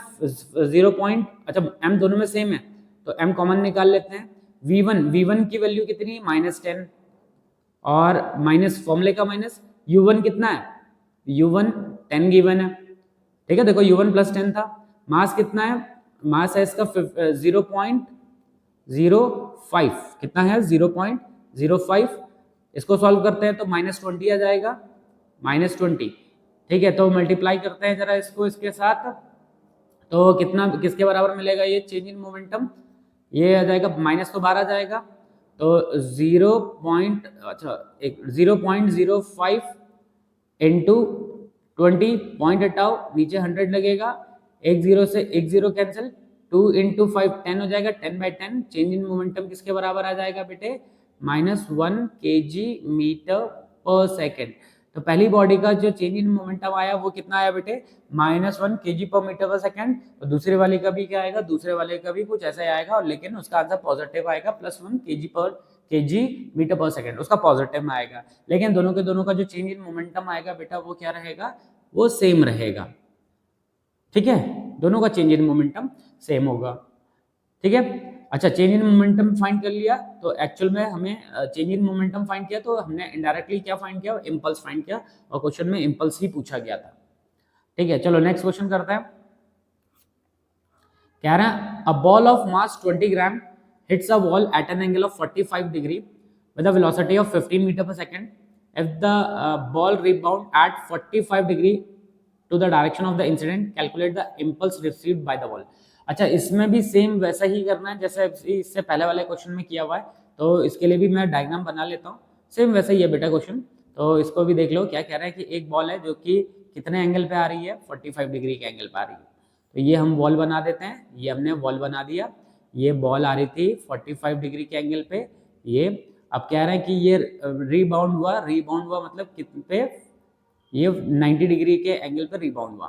0. अच्छा, m दोनों में सेम है तो m कॉमन निकाल लेते हैं। v1 की वैल्यू कितनी? -10, और माइनस फॉर्मूले का माइनस। u1 कितना है? u1 10 गिवन है। ठीक है, देखो u1 +10 था। मास कितना है? मास है इसका 0.05। कितना है? 0.05। इसको सॉल्व करते हैं तो -20 आ जाएगा, -20। ठीक है, तो मल्टीप्लाई करते हैं जरा इसको इसके साथ, तो कितना किसके बराबर मिलेगा? ये चेंज इन मोमेंटम ये आ जाएगा, माइनस तो 12 जाएगा, तो 0.05 इंटू 20 पॉइंट हटाओ, नीचे 100 लगेगा, एक जीरो से एक जीरो कैंसिल, 2 इंटू 5 10 हो जाएगा, 10/10। चेंज इन मोमेंटम किसके बराबर आ जाएगा बेटे? -1 kg मीटर पर सेकेंड। तो पहली बॉडी का जो चेंज इन मोमेंटम आया वो कितना आया बेटे? -1 kg पर मीटर पर सेकेंड। तो दूसरे वाले का भी क्या आएगा? दूसरे वाले का भी कुछ ऐसा ही आएगा, और लेकिन उसका आंसर पॉजिटिव आएगा, +1 kg मीटर पर सेकेंड उसका पॉजिटिव में आएगा। लेकिन दोनों के दोनों का जो चेंज इन मोमेंटम आएगा बेटा वो क्या रहेगा? वो सेम रहेगा। ठीक है, दोनों का चेंज इन मोमेंटम सेम होगा। ठीक है, अच्छा, चेंज इन मोमेंटम फाइंड कर लिया, तो एक्चुअल में हमें चेंज इन मोमेंटम फाइंड किया, तो हमने इनडायरेक्टली क्या फाइंड किया? इंपल्स फाइंड किया, और क्वेश्चन में इंपल्स ही पूछा गया था। ठीक है, चलो नेक्स्ट क्वेश्चन करते हैं। कह रहा है a ball of mass 20 gram hits a wall at an angle of 45 degree with a velocity of 15 meter per second. If the ball rebound at 45 degree to the direction of the incident, calculate the impulse received by the ball. अच्छा, इसमें भी same वैसा ही करना है जैसे इससे पहले वाले क्वेश्चन में किया हुआ है, तो इसके लिए भी मैं डायग्राम बना लेता हूँ। सेम वैसा ही है बेटा क्वेश्चन। तो इसको भी देख लो, क्या कह रहा है कि एक बॉल है जो कि कितने एंगल पे आ रही है, 45 डिग्री के एंगल पे आ रही है। तो ये हम बॉल बना देते हैं, ये हमने बॉल बना दिया। ये बॉल आ रही थी 45 डिग्री के एंगल पे, ये अब कह रहे हैं कि ये रीबाउंड हुआ मतलब कितने पे, ये 90 डिग्री के एंगल पर रिबाउंड हुआ।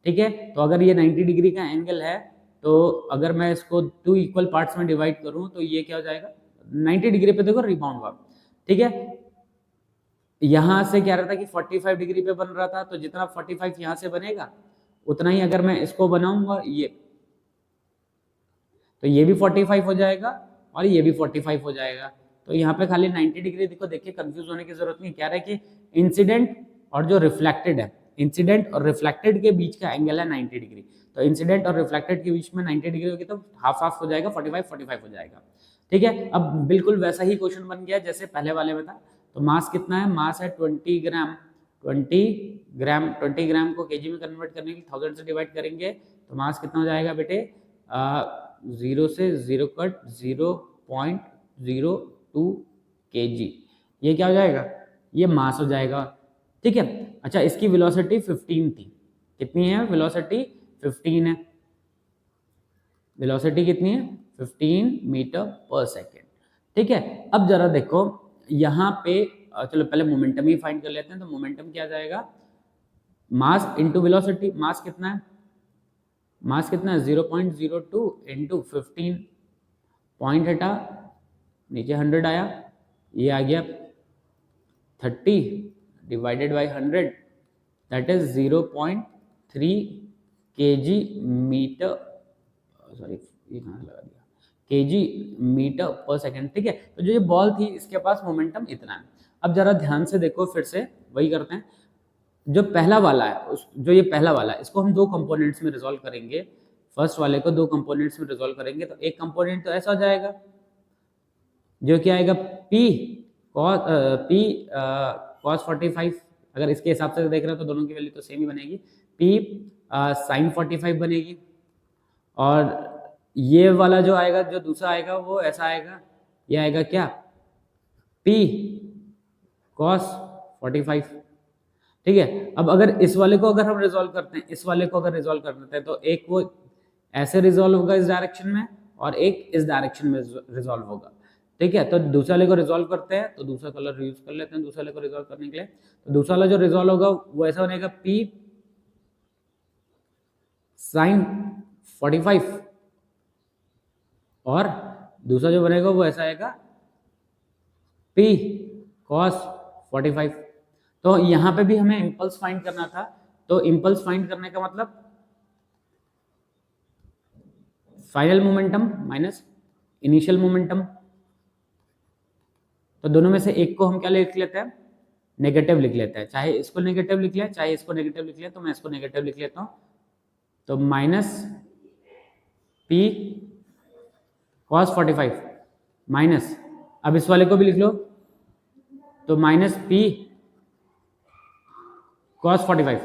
ठीक है, तो अगर ये 90 डिग्री का एंगल है, तो अगर मैं इसको 2 इक्वल पार्ट्स में डिवाइड करूं तो ये क्या हो जाएगा, 90 डिग्री पे देखो रिबाउंड हुआ। ठीक है, यहां से क्या रहा था कि 45 डिग्री पे बन रहा था, तो जितना 45 यहां से बनेगा उतना ही अगर मैं इसको बनाऊंगा, ये तो ये भी 45 हो जाएगा और ये भी 45 हो जाएगा। तो यहाँ पे खाली 90 डिग्री देखो, देखिए कंफ्यूज होने की जरूरत नहीं। क्या रहा है कि इंसिडेंट और जो रिफ्लेक्टेड है, इंसिडेंट और रिफ्लेक्टेड के बीच का एंगल है 90 डिग्री। तो इंसिडेंट और रिफ्लेक्टेड के बीच में 90 डिग्री होगी तो हाफ हाफ हो जाएगा, 45 हो जाएगा। ठीक है, अब बिल्कुल वैसा ही क्वेश्चन बन गया जैसे पहले वाले में था। तो मास कितना है, मास है 20 ग्राम। 20 ग्राम को केजी में कन्वर्ट करने के लिए 1000 से डिवाइड करेंगे तो मास कितना हो जाएगा बेटे, 0 से 0 कट 0.02 kg। ये क्या हो जाएगा, ये मास हो जाएगा। ठीक है, अच्छा इसकी वेलोसिटी 15 थी, कितनी है वेलोसिटी, 15 है। वेलोसिटी कितनी है, 15 मीटर पर सेकेंड। ठीक है, अब जरा देखो यहाँ पे, चलो पहले मोमेंटम ही फाइंड कर लेते हैं। तो मोमेंटम क्या जाएगा, मास इंटू वेलोसिटी। मास कितना है, मास कितना है 0.02 इंटू 15, पॉइंट हटा नीचे 100 आया, ये आ गया 30 divided by 100, that is 0.3 kg metre, sorry ये कहाँ लगा दिया, kg मीटर पर सेकेंड। ठीक है, तो जो ये बॉल थी इसके पास मोमेंटम इतना है। अब जरा ध्यान से देखो, फिर से वही करते हैं। जो पहला वाला है, जो ये पहला वाला है, इसको हम दो कंपोनेंट्स में रिजॉल्व करेंगे। फर्स्ट वाले को दो कंपोनेंट्स में रिजॉल्व करेंगे तो एक कंपोनेंट तो ऐसा हो जाएगा जो क्या आएगा, P cos 45। अगर इसके हिसाब से देख रहे हो तो दोनों की वैल्यू तो सेम ही बनेगी, P sin 45 बनेगी। और ये वाला जो आएगा, जो दूसरा आएगा वो ऐसा आएगा, ये आएगा क्या, P cos 45। ठीक है, अब अगर इस वाले को अगर हम रिजॉल्व करते हैं, इस वाले को अगर रिजॉल्व करते हैं तो एक वो ऐसे रिजॉल्व होगा इस डायरेक्शन में और एक इस डायरेक्शन में रिजॉल्व होगा। ठीक है, तो दूसरे वाले को रिजॉल्व करते हैं, तो दूसरा कलर यूज कर लेते हैं दूसरे वाले को रिजॉल्व करने के लिए। तो दूसरा वाला जो रिजॉल्व होगा वो ऐसा बनेगा, P sin 45 और दूसरा जो बनेगा वो ऐसा आएगा, P cos 45। तो यहाँ पे भी हमें इम्पल्स फाइंड करना था। तो इम्पल्स फाइंड करने का मतलब final momentum minus initial momentum. तो दोनों में से एक को हम क्या लिख लेते हैं, नेगेटिव लिख लेते हैं। चाहे इसको नेगेटिव लिख लिया, चाहे इसको नेगेटिव लिख लिया, तो मैं इसको नेगेटिव लिख लेता हूँ। तो माइनस P cos 45 माइनस, अब इस वाले को भी लिख लो, तो माइनस P cos 45।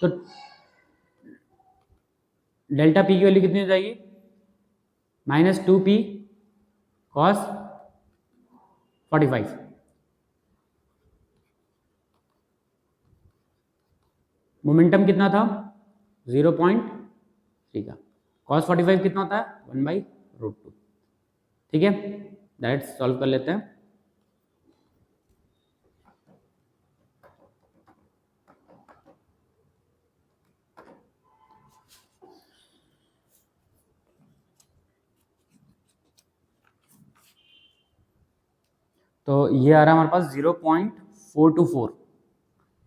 तो डेल्टा P की वैल्यू कितनी हो जाएगी, माइनस 2P cos 45। मोमेंटम कितना था 0.3 का, cos 45 कितना होता है 1/√2। ठीक है, डायरेक्ट सॉल्व कर लेते हैं। तो ये आ रहा है हमारे पास 0.424,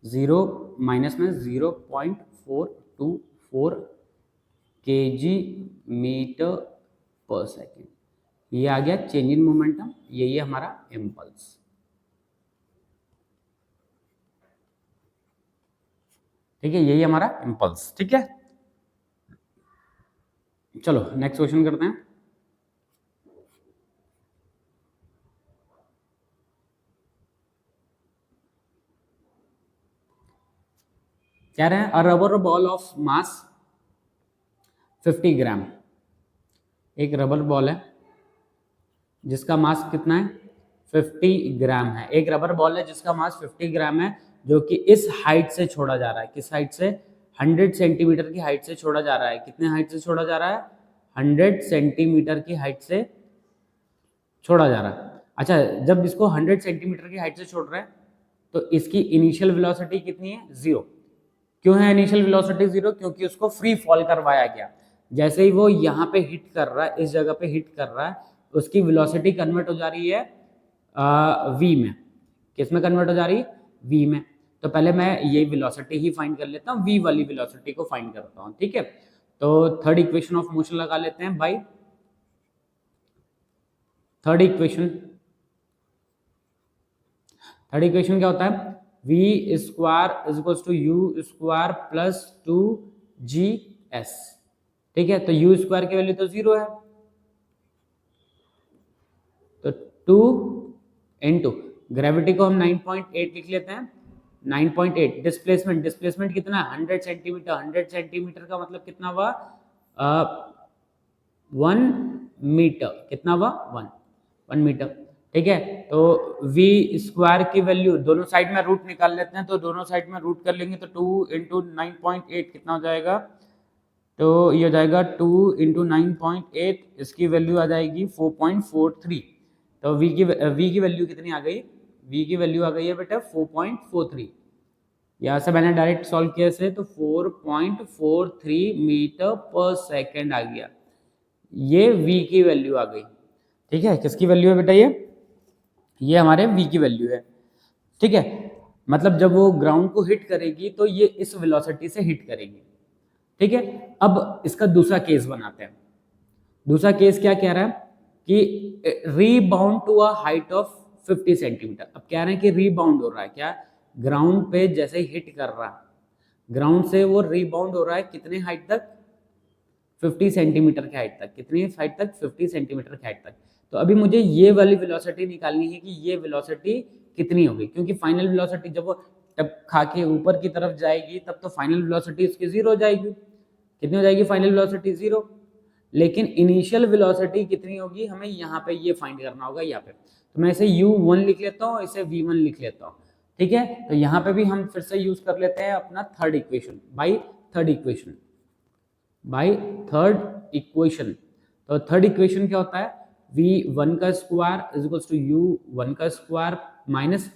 0 माइनस में 0.424 kg मीटर पर सेकेंड। ये आ गया चेंज इन मोमेंटम, यही है हमारा इम्पल्स। ठीक है, यही हमारा इम्पल्स। ठीक है, चलो नेक्स्ट क्वेश्चन करते हैं। कह रहे हैं अ रबर बॉल ऑफ मास 50 ग्राम। एक रबर बॉल है जिसका मास कितना है 50 ग्राम है। एक रबर बॉल है जिसका मास 50 ग्राम है, जो कि इस हाइट से छोड़ा जा रहा है। किस हाइट से? 100 सेंटीमीटर की हाइट से छोड़ा जा रहा है। कितने हाइट से छोड़ा जा रहा है? 100 सेंटीमीटर की हाइट से छोड़ा जा रहा है। अच्छा, जब इसको 100 सेंटीमीटर की हाइट से छोड़ रहा है तो इसकी इनिशियल वेलोसिटी कितनी है? 0। क्यों है इनिशियल वेलोसिटी 0? क्योंकि उसको फ्री फॉल करवाया गया। जैसे ही वो यहाँ पे हिट कर रहा है, इस जगह पे हिट कर रहा है, उसकी वेलोसिटी कन्वर्ट हो जा रही है वी में। किस में कन्वर्ट हो जा रही है? वी में। तो पहले मैं ये वेलोसिटी ही फाइंड कर लेता हूँ, वी वाली वेलोसिटी को फाइंड करता हूँ, ठीक है। तो थर्ड इक्वेशन ऑफ मोशन लगा लेते हैं by third equation. Third equation क्या होता है? v square is equal to U square plus 2gs। ठीक है, तो यू स्क्वायर की वैल्यू तो 0 है, तो 2 इंटू ग्रेविटी को हम 9.8 लिख लेते हैं। 9.8 डिस्प्लेसमेंट कितना? 100 सेंटीमीटर। 100 सेंटीमीटर का मतलब कितना हुआ? 1 मीटर। कितना हुआ? 1 मीटर। ठीक है, तो v स्क्वायर की वैल्यू, दोनों साइड में रूट निकाल लेते हैं, तो दोनों साइड में रूट कर लेंगे तो 2 इंटू 9.8 कितना हो जाएगा? तो ये हो जाएगा 2 इंटू 9.8, इसकी वैल्यू आ जाएगी 4.43। तो v की वैल्यू कितनी आ गई? v की वैल्यू आ गई है बेटा 4.43। यहाँ से मैंने डायरेक्ट सॉल्व किया इसे, तो 4.43 मीटर पर सेकेंड आ गया। ये v की वैल्यू आ गई। ठीक है, किसकी वैल्यू है बेटा? ये हमारे v की वैल्यू है। ठीक है, मतलब जब वो ग्राउंड को हिट करेगी तो ये इस वेलोसिटी से हिट करेगी। ठीक है, अब इसका दूसरा केस बनाते हैं। दूसरा केस क्या कह रहा है कि rebound to a height of 50 centimetre. अब कह रहे हैं कि रीबाउंड हो रहा है, क्या? ग्राउंड पे जैसे ही हिट कर रहा है, ग्राउंड से वो रीबाउंड हो रहा है कितने हाइट तक? 50 सेंटीमीटर की हाइट तक। कितनी हाइट तक? 50 सेंटीमीटर की हाइट तक। तो अभी मुझे ये वाली वेलोसिटी निकालनी है कि ये वेलोसिटी कितनी होगी, क्योंकि फाइनल वेलोसिटी जब वो तब खा के ऊपर की तरफ जाएगी तब तो फाइनल वेलोसिटी इसकी 0 हो जाएगी। कितनी हो जाएगी फाइनल वेलोसिटी? 0। लेकिन इनिशियल वेलोसिटी कितनी होगी हमें यहाँ पे ये फाइंड करना होगा। यहाँ पे तो मैं इसे u1 लिख लेता हूँ, इसे v1 लिख लेता हूँ। ठीक है, तो यहाँ पे भी हम फिर से यूज कर लेते हैं अपना third equation by third equation. तो थर्ड इक्वेशन क्या होता है? v1 का square is equal to u1 का स्क्वायर माइनस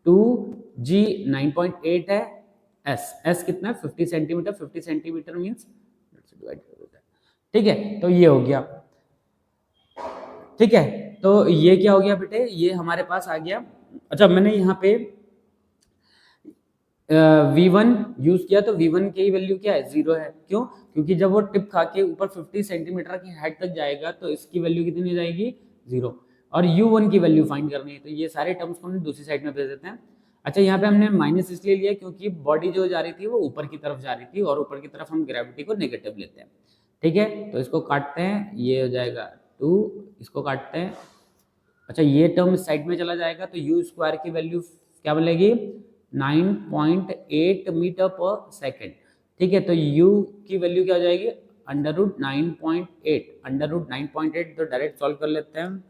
2g 9.8 है, s कितना है? 50 सेंटीमीटर। 50 सेंटीमीटर मीन्स डिवाइड कर देते हैं। ठीक है, तो ये हो गया। ठीक है, तो ये क्या हो गया बेटे? ये हमारे पास आ गया। अच्छा, मैंने यहाँ पे v1 यूज किया तो v1 की वैल्यू क्या है? 0 है। क्यों? क्योंकि जब वो टिप खा के ऊपर 50 सेंटीमीटर की हाइट तक जाएगा तो इसकी वैल्यू कितनी हो जाएगी? 0। और u1 की वैल्यू फाइंड करनी है, तो ये सारे टर्म्स को हम दूसरी साइड में भेज देते हैं। अच्छा, यहाँ पे हमने माइनस इसलिए लिया क्योंकि बॉडी जो जा रही थी वो ऊपर की तरफ जा रही थी, और ऊपर की तरफ हम ग्रेविटी को नेगेटिव लेते हैं। ठीक है, तो इसको काटते हैं, ये हो जाएगा 2, इसको काटते हैं। अच्छा, ये टर्म इस साइड में चला जाएगा तो यू स्क्वायर की वैल्यू क्या बनेगी? 9.8 मीटर पर सेकेंड। ठीक है, तो u की वैल्यू क्या हो जाएगी? Under root 9.8। अंडर रूट 9.8 तो डायरेक्ट सॉल्व कर लेते हैं।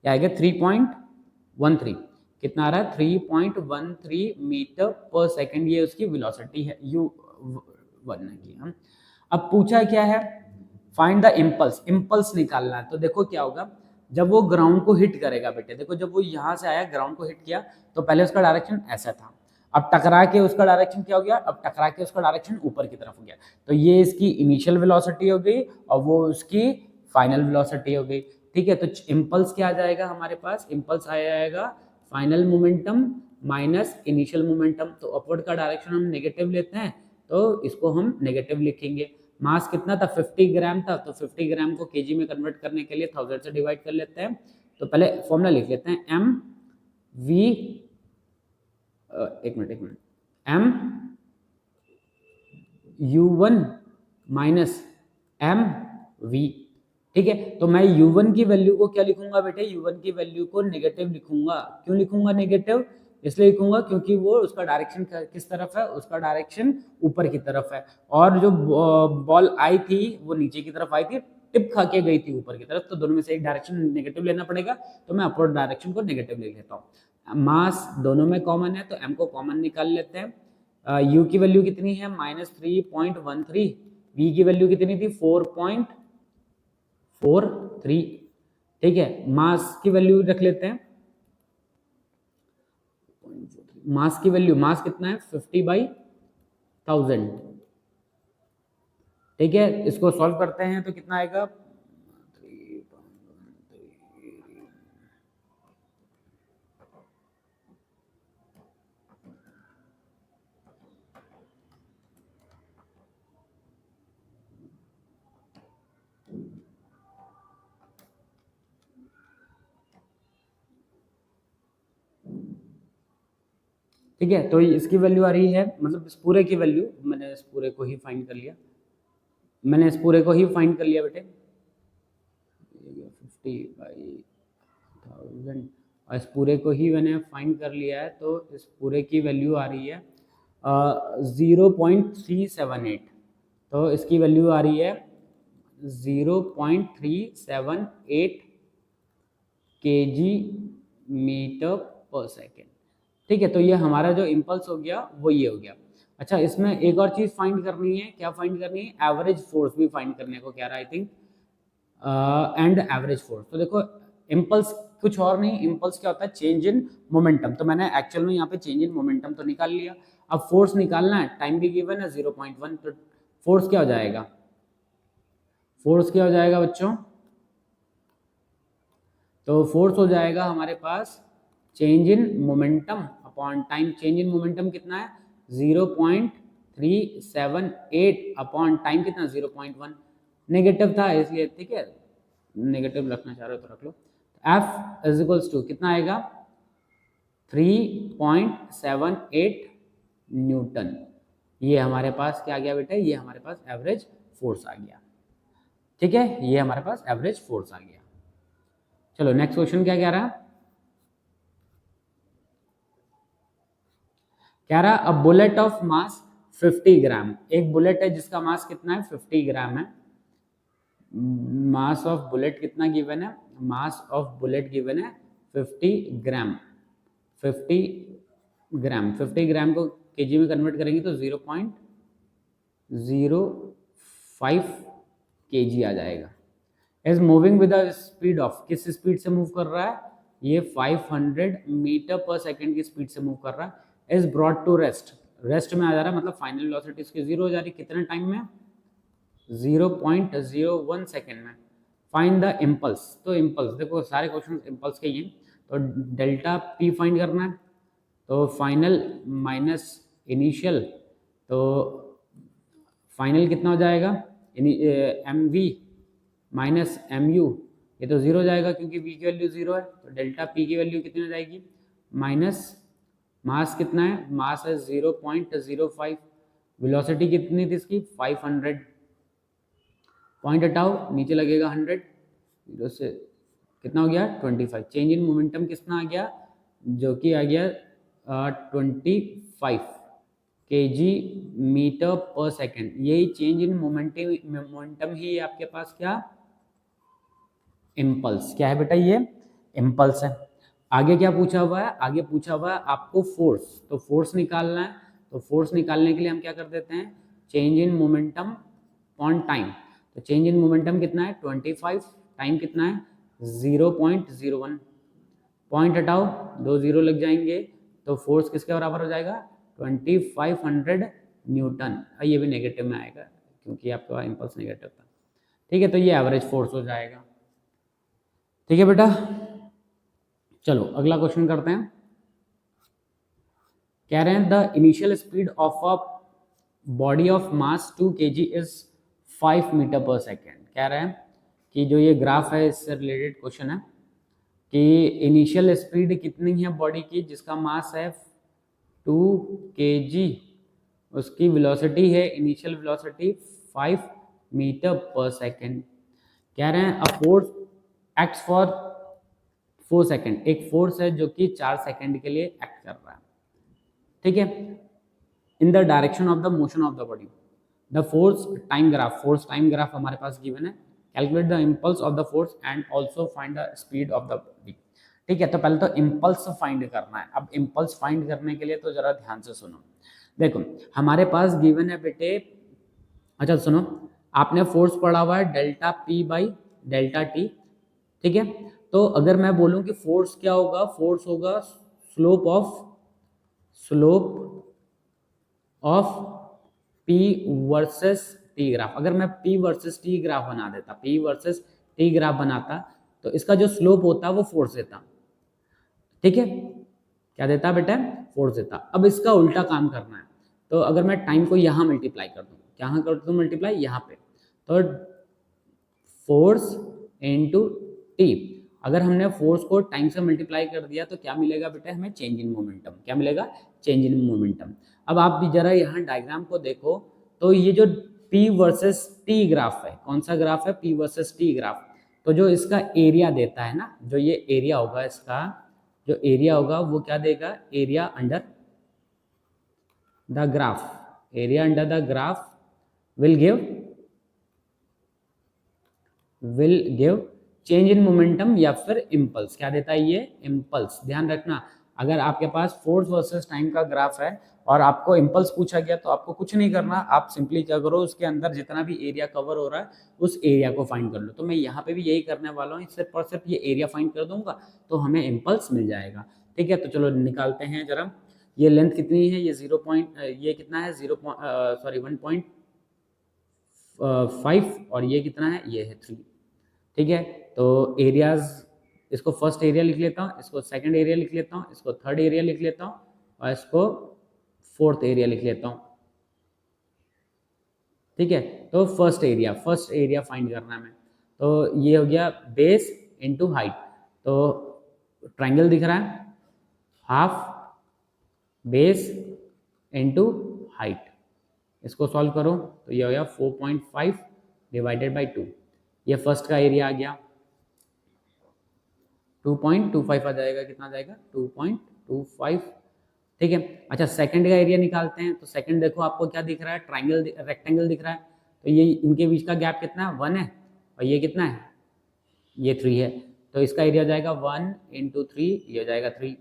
क्या आएगा? 3.13। कितना आ रहा है? 3.13 मीटर पर सेकेंड। ये उसकी वेलोसिटी है, u1 की। हम अब पूछा क्या है? Find the impulse. इम्पल्स निकालना है। तो देखो क्या होगा जब वो ग्राउंड को हिट करेगा बेटे। देखो, जब वो यहाँ से आया, ग्राउंड को हिट किया, तो पहले उसका डायरेक्शन ऐसा था। अब टकरा के उसका डायरेक्शन क्या हो गया? अब टकरा के उसका डायरेक्शन ऊपर की तरफ हो गया। तो ये इसकी इनिशियल वेलोसिटी हो गई और वो उसकी फाइनल वेलोसिटी हो गई। ठीक है, तो इम्पल्स क्या आ जाएगा हमारे पास? इम्पल्स आ जाएगा final momentum minus initial momentum. तो अपवर्ड का डायरेक्शन हम नेगेटिव लेते हैं, तो इसको हम नेगेटिव लिखेंगे। मास कितना था? 50 ग्राम था, तो 50 ग्राम को केजी में कन्वर्ट करने के लिए 1000 से डिवाइड कर लेते हैं। तो पहले फॉर्मूला लिख लेते हैं, एम वी एक minute M u1 minus M V. ठीक है, तो मैं u1 की वैल्यू को क्या लिखूंगा बेटे? u1 की वैल्यू को नेगेटिव लिखूंगा। क्यों लिखूंगा नेगेटिव? इसलिए लिखूंगा क्योंकि वो उसका डायरेक्शन किस तरफ है? उसका डायरेक्शन ऊपर की तरफ है, और जो बॉल आई थी वो नीचे की तरफ आई थी, टिप खा के गई थी ऊपर की तरफ, तो दोनों में से एक डायरेक्शन नेगेटिव लेना पड़ेगा, तो मैं अपवर्ड डायरेक्शन को नेगेटिव ले लेता हूँ। मास दोनों में कॉमन है तो m को कॉमन निकाल लेते हैं। u की वैल्यू कितनी है -3.13, v की वैल्यू कितनी थी 4.43, ठीक है। मास की वैल्यू रख लेते हैं, मास की वैल्यू, मास कितना है 50/1000, ठीक है। इसको सॉल्व करते हैं तो कितना आएगा, ठीक है। तो इसकी वैल्यू आ रही है, मतलब इस पूरे की वैल्यू, मैंने इस पूरे को ही फाइंड कर लिया, मैंने इस पूरे को ही फाइंड कर लिया बेटे, 50/1000, और इस पूरे को ही मैंने फाइंड कर लिया है, तो इस पूरे की वैल्यू आ रही है 0.378, तो इसकी वैल्यू आ रही है 0.378 kg मीटर पर सेकेंड, ठीक है। तो ये हमारा जो इम्पल्स हो गया वो ये हो गया। अच्छा, इसमें एक और चीज फाइंड करनी है, क्या फाइंड करनी है, एवरेज फोर्स भी फाइंड करने को कह रहा है I think, and average force. तो देखो इम्पल्स कुछ और नहीं, इम्पल्स क्या होता है, चेंज इन मोमेंटम, तो मैंने एक्चुअल में यहाँ पे चेंज इन मोमेंटम तो निकाल लिया। अब फोर्स निकालना है, टाइम भी गिवन है 0.1, तो फोर्स क्या हो जाएगा, फोर्स क्या हो जाएगा बच्चों, तो फोर्स हो जाएगा हमारे पास change in momentum upon time. Change in momentum कितना है 0.378 अपॉन टाइम कितना 0.1, नेगेटिव था इसलिए, ठीक है, नेगेटिव रखना चाह रहे हो तो रख लो। F इज इक्वल्स टू कितना आएगा 3.78 न्यूटन, ये हमारे पास क्या आ गया बेटा, ये हमारे पास एवरेज फोर्स आ गया, ठीक है, ये हमारे पास एवरेज फोर्स आ गया। चलो नेक्स्ट क्वेश्चन क्या कह रहा है, कह रहा अ बुलेट ऑफ मास 50 ग्राम, एक बुलेट है जिसका मास कितना है 50 ग्राम है। मास ऑफ बुलेट कितना गिवन है, मास ऑफ बुलेट गिवन है 50 ग्राम, 50 ग्राम, 50 ग्राम को केजी में कन्वर्ट करेंगे तो 0.05 केजी आ जाएगा। Is moving with the speed of, किस स्पीड से मूव कर रहा है, ये 500 मीटर पर सेकेंड की स्पीड से मूव कर रहा है। Is brought to rest, rest में आ जा रहा है, मतलब फाइनल वेलोसिटी इसकी 0 हो जा रही है, कितने टाइम में 0.01 सेकेंड में। फाइंड द इम्पल्स, तो इम्पल्स देखो सारे क्वेश्चन इम्पल्स के ही हैं, तो डेल्टा पी फाइंड करना है, तो फाइनल माइनस इनिशियल, तो फाइनल कितना हो जाएगा M V minus M U, ये तो 0 जाएगा क्योंकि v की वैल्यू 0 है, तो डेल्टा p की वैल्यू कितनी हो जाएगी, माइनस मास कितना है, मास है 0.05, वेलोसिटी कितनी थी इसकी 500, पॉइंट हटाओ नीचे लगेगा 100, 0 से कितना हो गया 25, चेंज इन मोमेंटम कितना आ गया, जो कि आ गया 25 kg मीटर पर सेकेंड, यही चेंज इन मोमेंटम ही आपके पास क्या इम्पल्स, क्या है बेटा ये इम्पल्स है। आगे क्या पूछा हुआ है, आगे पूछा हुआ है आपको फोर्स, तो फोर्स निकालना है, तो फोर्स निकालने के लिए हम क्या कर देते हैं, change in momentum on time, तो चेंज इन मोमेंटम कितना है 25, टाइम कितना है 0.01, पॉइंट हटाओ 2 0 लग जाएंगे, तो फोर्स किसके बराबर हो जाएगा 2500 न्यूटन, ये भी नेगेटिव में आएगा क्योंकि आपका इम्पल्स नेगेटिव था, ठीक है, तो ये एवरेज फोर्स हो जाएगा, ठीक है बेटा। चलो अगला क्वेश्चन करते हैं, कह रहे हैं the initial speed of a body of mass 2 kg is 5 metre per second. कह रहे हैं कि जो ये ग्राफ है इससे रिलेटेड क्वेश्चन है कि इनिशियल स्पीड कितनी है बॉडी की जिसका मास है 2 kg, उसकी वेलोसिटी है initial velocity 5 metre per second. कह रहे हैं a force acts for 4 second, एक फोर्स है जो कि 4 सेकेंड के लिए एक्ट कर रहा है, ठीक है, in the direction of the motion of the body. The force time graph, force time graph हमारे पास गिवन है, calculate the impulse of the force and also find the speed of the body. ठीक है, तो पहले तो impulse find करना है। अब इम्पल्स फाइंड करने के लिए तो जरा ध्यान से सुनो। देखो हमारे पास गिवन है बेटे, अच्छा सुनो, आपने फोर्स पढ़ा हुआ है delta P by delta T. ठीक है, तो अगर मैं बोलूं कि फोर्स क्या होगा, फोर्स होगा slope of P versus T graph. अगर मैं पी वर्सेस टी ग्राफ बना देता, पी वर्सेस टी ग्राफ बनाता, तो इसका जो स्लोप होता वो फोर्स देता। ठीक है, क्या देता बेटा, फोर्स देता। अब इसका उल्टा काम करना है, तो अगर मैं टाइम को यहाँ मल्टीप्लाई कर दूँ, कहाँ कर दूँ मल्टीप्लाई, यहाँ पे, तो फोर्स इनटू टी। अगर हमने फोर्स को टाइम से मल्टीप्लाई कर दिया तो क्या मिलेगा बेटा हमें, चेंज इन मोमेंटम। क्या मिलेगा, चेंज इन मोमेंटम। अब आप भी जरा यहाँ डायग्राम को देखो, तो ये जो P वर्सेस T ग्राफ है, कौन सा ग्राफ है, P वर्सेस T ग्राफ, तो जो इसका एरिया देता है ना, जो ये एरिया होगा, इसका जो एरिया होगा वो क्या देगा, area under the graph, area under the graph will give change in momentum या फिर इम्पल्स। क्या देता है ये, इम्पल्स। ध्यान रखना, अगर आपके पास फोर्स वर्सेस टाइम का ग्राफ है और आपको इम्पल्स पूछा गया, तो आपको कुछ नहीं करना, आप सिंपली क्या करो, उसके अंदर जितना भी एरिया कवर हो रहा है उस एरिया को फाइंड कर लो। तो मैं यहाँ पे भी यही करने वाला हूँ, सिर्फ और सिर्फ ये एरिया फाइंड कर दूंगा तो हमें इम्पल्स मिल जाएगा। ठीक है, तो चलो निकालते हैं जरा। ये लेंथ कितनी है, ये ये कितना है, 1.5 और ये कितना है, ये है 3। ठीक है, तो एरियाज, इसको फर्स्ट एरिया लिख लेता हूँ, इसको सेकंड एरिया लिख लेता हूँ, इसको थर्ड एरिया लिख लेता हूँ और इसको फोर्थ एरिया लिख लेता हूँ। ठीक है, तो फर्स्ट एरिया फाइंड करना है हमें। तो ये हो गया बेस इनटू हाइट, तो ट्रायंगल दिख रहा है, हाफ बेस इनटू हाइट, इसको सॉल्व करो तो ये हो गया 4.5 डिवाइडेड बाई 2। ये फर्स्ट का एरिया आ गया, 2.25 आ जाएगा, कितना आ जाएगा, 2.25। ठीक है, अच्छा सेकंड का एरिया निकालते हैं। तो सेकंड देखो आपको क्या दिख रहा है, ट्राइंगल, रेक्टेंगल दिख रहा है, तो ये इनके बीच का गैप कितना है, 1 है, और ये कितना है, ये 3 है, तो इसका एरिया जाएगा 1 इंटू 3, ये हो जाएगा 3।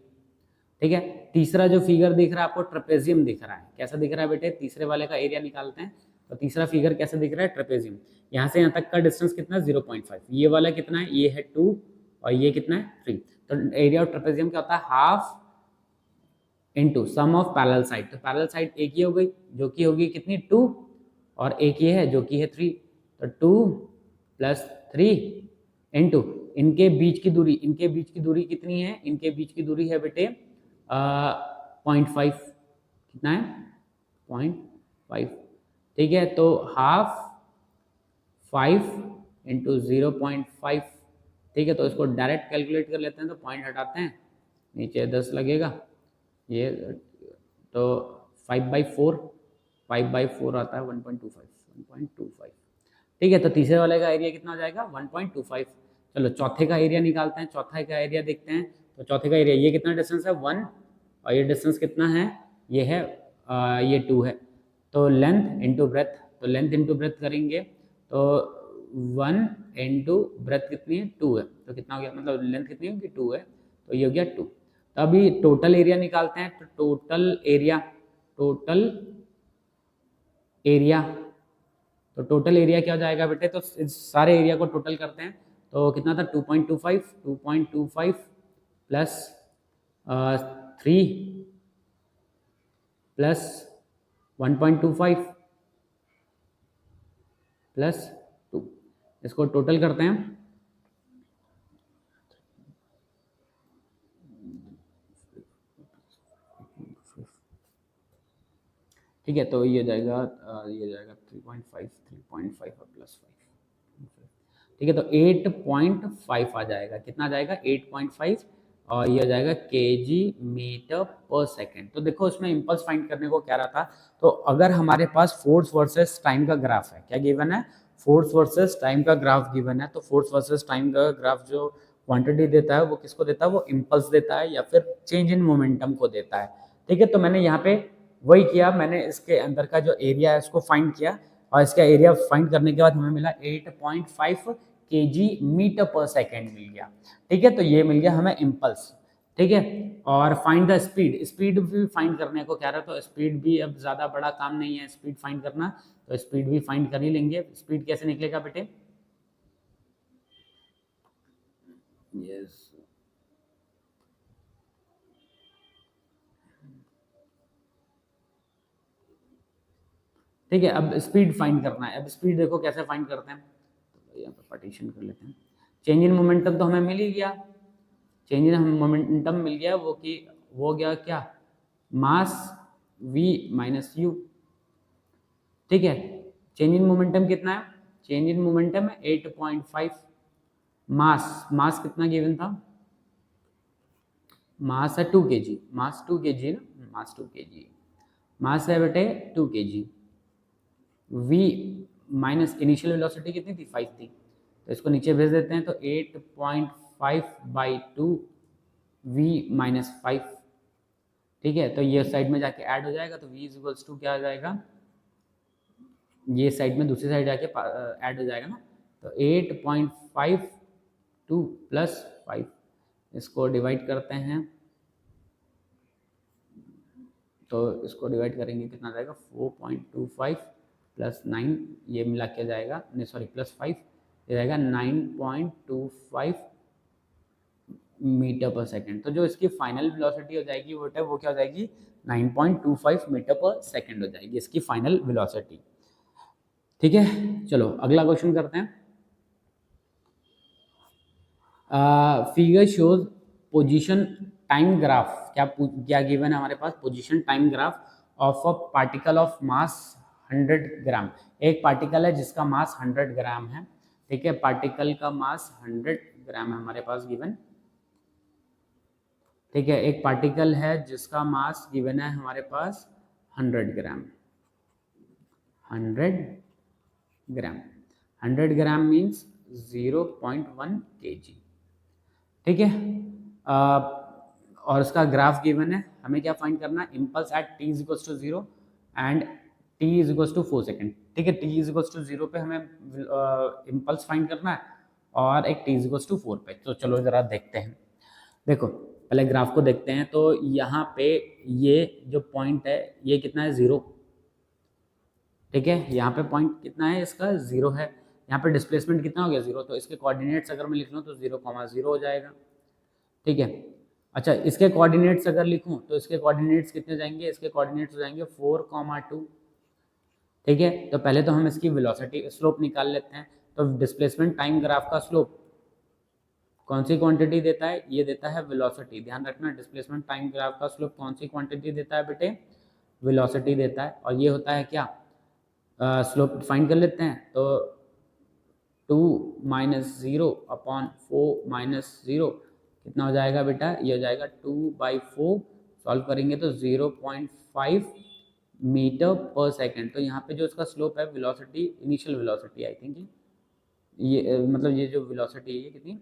ठीक है, तीसरा जो फिगर दिख रहा है आपको, ट्रेपेजियम दिख रहा है। कैसा दिख रहा है बेटे, तीसरे वाले का एरिया निकालते हैं। तो तीसरा फिगर कैसे दिख रहा है, ट्रेपेजियम। यहाँ से यहाँ तक का डिस्टेंस कितना है, 0.5। ये वाला कितना है, ये है 2 और ये कितना है, 3। तो एरिया ऑफ ट्रेपेजियम क्या होता है, half into sum of parallel side. तो पैरेलल साइड एक ही हो गई, जो कि होगी कितनी, 2, और एक ये है जो कि है 3। तो 2 + 3 इंटू इनके बीच की दूरी, इनके बीच की दूरी कितनी है, इनके बीच की दूरी है बेटे 0.5। कितना है, 0.5। ठीक है, तो हाफ 5 इंटू 0.5। ठीक है, तो इसको डायरेक्ट कैलकुलेट कर लेते हैं, तो पॉइंट हटाते हैं, नीचे 10 लगेगा, ये तो 5/4 आता है, 1.25। ठीक है, तो तीसरे वाले का एरिया कितना हो जाएगा, 1.25। चलो चौथे का एरिया निकालते हैं, चौथे का एरिया देखते हैं। तो चौथे का एरिया, ये कितना डिस्टेंस है, 1, और ये डिस्टेंस कितना है, ये है ये 2 है। तो लेंथ इंटू ब्रेथ, तो लेंथ इंटू ब्रेथ करेंगे तो 1 इंटू ब्रेथ कितनी है, 2 है, तो कितना हो गया, मतलब लेंथ कितनी होगी, 2 है, तो ये हो गया 2। तो अभी टोटल एरिया निकालते हैं। तो टोटल एरिया तो टोटल एरिया क्या हो जाएगा बेटे, तो इस सारे एरिया को टोटल करते हैं। तो कितना था, 2.25 प्लस 3 प्लस 1.25 प्लस 2, इसको टोटल करते हैं। ठीक है, तो ये जाएगा 3.5 और प्लस 5। ठीक है, तो 8.5 आ जाएगा, कितना आ जाएगा, 8.5, और ये आ जाएगा kg मीटर पर सेकेंड। तो देखो उसमें इम्पल्स फाइंड करने को क्या रहा था, तो अगर हमारे पास फोर्स वर्सेस टाइम का ग्राफ है, क्या गिवन है, फोर्स वर्सेस टाइम का ग्राफ गिवन है, तो फोर्स वर्सेस टाइम का ग्राफ जो क्वांटिटी देता है वो किसको देता है, वो इम्पल्स देता है या फिर चेंज इन मोमेंटम को देता है। ठीक है, तो मैंने यहाँ पे वही किया, मैंने इसके अंदर का जो एरिया है उसको फाइंड किया और इसका एरिया फाइंड करने के बाद हमें मिला 8.5 kg मीटर पर सेकेंड मिल गया। ठीक है, तो ये मिल गया हमें इम्पल्स। ठीक है, और फाइंड द स्पीड, स्पीड भी फाइंड करने को कह रहा है, तो स्पीड भी अब ज़्यादा बड़ा काम नहीं है स्पीड फाइंड करना, तो स्पीड भी फाइंड कर ही लेंगे। स्पीड कैसे निकलेगा बेटे? यस, ठीक है, अब स्पीड फाइंड करना है। अब स्पीड देखो कैसे फाइंड करते हैं, तो यहाँ पे पार्टीशन कर लेते हैं। चेंज इन मोमेंटम तो हमें मिल ही गया, चेंज इन मोमेंटम मिल गया, वो गया क्या, मास v माइनस यू। ठीक है, चेंज इन मोमेंटम कितना है? चेंज इन मोमेंटम है 8.5। मास कितना गिवन था? मास है 2 kg, मास 2 kg ना, मास 2 kg, मास है बेटे 2 kg। v minus initial velocity कितनी थी? 5 थी, तो इसको नीचे भेज देते हैं, तो 8.5/2 v माइनस 5। ठीक है, तो ये साइड में जाके ऐड हो जाएगा, तो v इक्वल्स टू क्या आ जाएगा, ये साइड में दूसरी साइड जाके ऐड हो जाएगा ना, तो 8.52 प्लस 5, इसको डिवाइड करते हैं, तो इसको डिवाइड करेंगे कितना जाएगा, 4.25 प्लस 9, ये मिला के जाएगा, नहीं सॉरी प्लस 5, ये जाएगा 9.25 मीटर पर सेकेंड। तो जो इसकी फाइनल वेलोसिटी हो जाएगी वो क्या हो जाएगी, 9.25 मीटर पर सेकेंड हो जाएगी इसकी फाइनल वेलोसिटी। ठीक है, चलो अगला क्वेश्चन करते हैं। Figure shows position time graph, क्या गिवन है हमारे पास, position time graph of a particle of mass 100 gram. एक पार्टिकल है जिसका मास 100 ग्राम है। ठीक है, पार्टिकल का मास 100 ग्राम है हमारे पास गिवन। ठीक है, एक पार्टिकल है जिसका मास गिवन है हमारे पास 100 ग्राम, 100 ग्राम, 100 ग्राम मीन्स 0.1 kg। ठीक है, और उसका ग्राफ गिवन है, हमें क्या फाइंड करना है, impulse at t is equals to 0 and t is equals to 4 second. ठीक है, t इज इक्वल्स टू 0 पे हमें इम्पल्स फाइंड करना है, और एक t इज इक्वल्स टू 4 पे। तो चलो जरा देखते हैं। देखो पहले ग्राफ को देखते हैं, तो यहाँ पे ये जो पॉइंट है ये कितना है, 0। ठीक है, यहाँ पे पॉइंट कितना है इसका, 0 है। यहाँ पे डिस्प्लेसमेंट कितना हो गया, 0, तो इसके कोऑर्डिनेट्स अगर मैं लिख लूँ तो 0,0 हो जाएगा। ठीक है, अच्छा इसके कोऑर्डिनेट्स अगर लिखूँ तो इसके कोऑर्डिनेट्स कितने जाएंगे, इसके कोऑर्डिनेट्स हो जाएंगे 4,2। ठीक है, तो पहले तो हम इसकी वेलोसिटी स्लोप निकाल लेते हैं। तो डिस्प्लेसमेंट टाइम ग्राफ का स्लोप कौन सी क्वांटिटी देता है, ये देता है वेलोसिटी। ध्यान रखना, डिस्प्लेसमेंट टाइम ग्राफ का स्लोप कौन सी क्वांटिटी देता है बेटे, वेलोसिटी देता है। और ये होता है क्या, स्लोप फाइंड कर लेते हैं, तो 2 माइनस 0 अपॉन 4 माइनस 0 कितना हो जाएगा बेटा, ये हो जाएगा 2/4। सॉल्व करेंगे तो 0.5 मीटर पर सेकेंड। तो यहाँ पे जो इसका स्लोप है, velocity initial velocity I think ये मतलब ये जो वेलोसिटी है ये कितनी,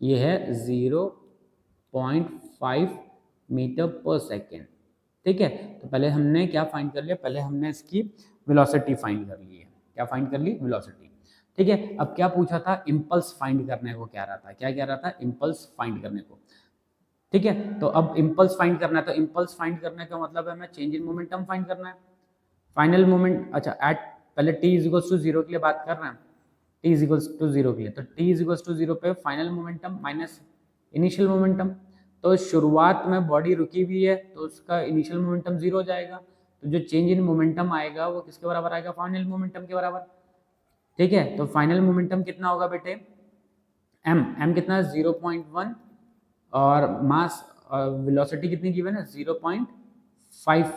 ये है 0.5 मीटर पर सेकेंड। ठीक है, तो पहले हमने क्या फाइंड कर लिया, पहले हमने इसकी वेलोसिटी फाइंड कर ली है। क्या फाइंड कर ली, वेलोसिटी। ठीक है, अब क्या पूछा था, इम्पल्स फाइंड करने को कह रहा था, क्या कह रहा था, इम्पल्स फाइंड करने को। ठीक है, तो अब इम्पल्स फाइंड करना है, तो इम्पल्स फाइंड करने का मतलब है हमें चेंज इन मोमेंटम फाइंड करना है, फाइनल मोमेंट। अच्छा एट पहले t इज इक्वल्स टू 0 के लिए बात कर रहे हैं, t इज इक्वल्स टू 0 के लिए, तो t इज इक्वल्स टू 0 पे final momentum minus initial momentum. तो शुरुआत में बॉडी रुकी हुई है तो उसका इनिशियल मोमेंटम 0 हो जाएगा, तो जो चेंज इन मोमेंटम आएगा वो किसके बराबर आएगा, फाइनल मोमेंटम के बराबर। ठीक है, तो फाइनल मोमेंटम कितना होगा बेटे, m कितना है 0.1, और मास वेलोसिटी कितनी गिवन है 0.5।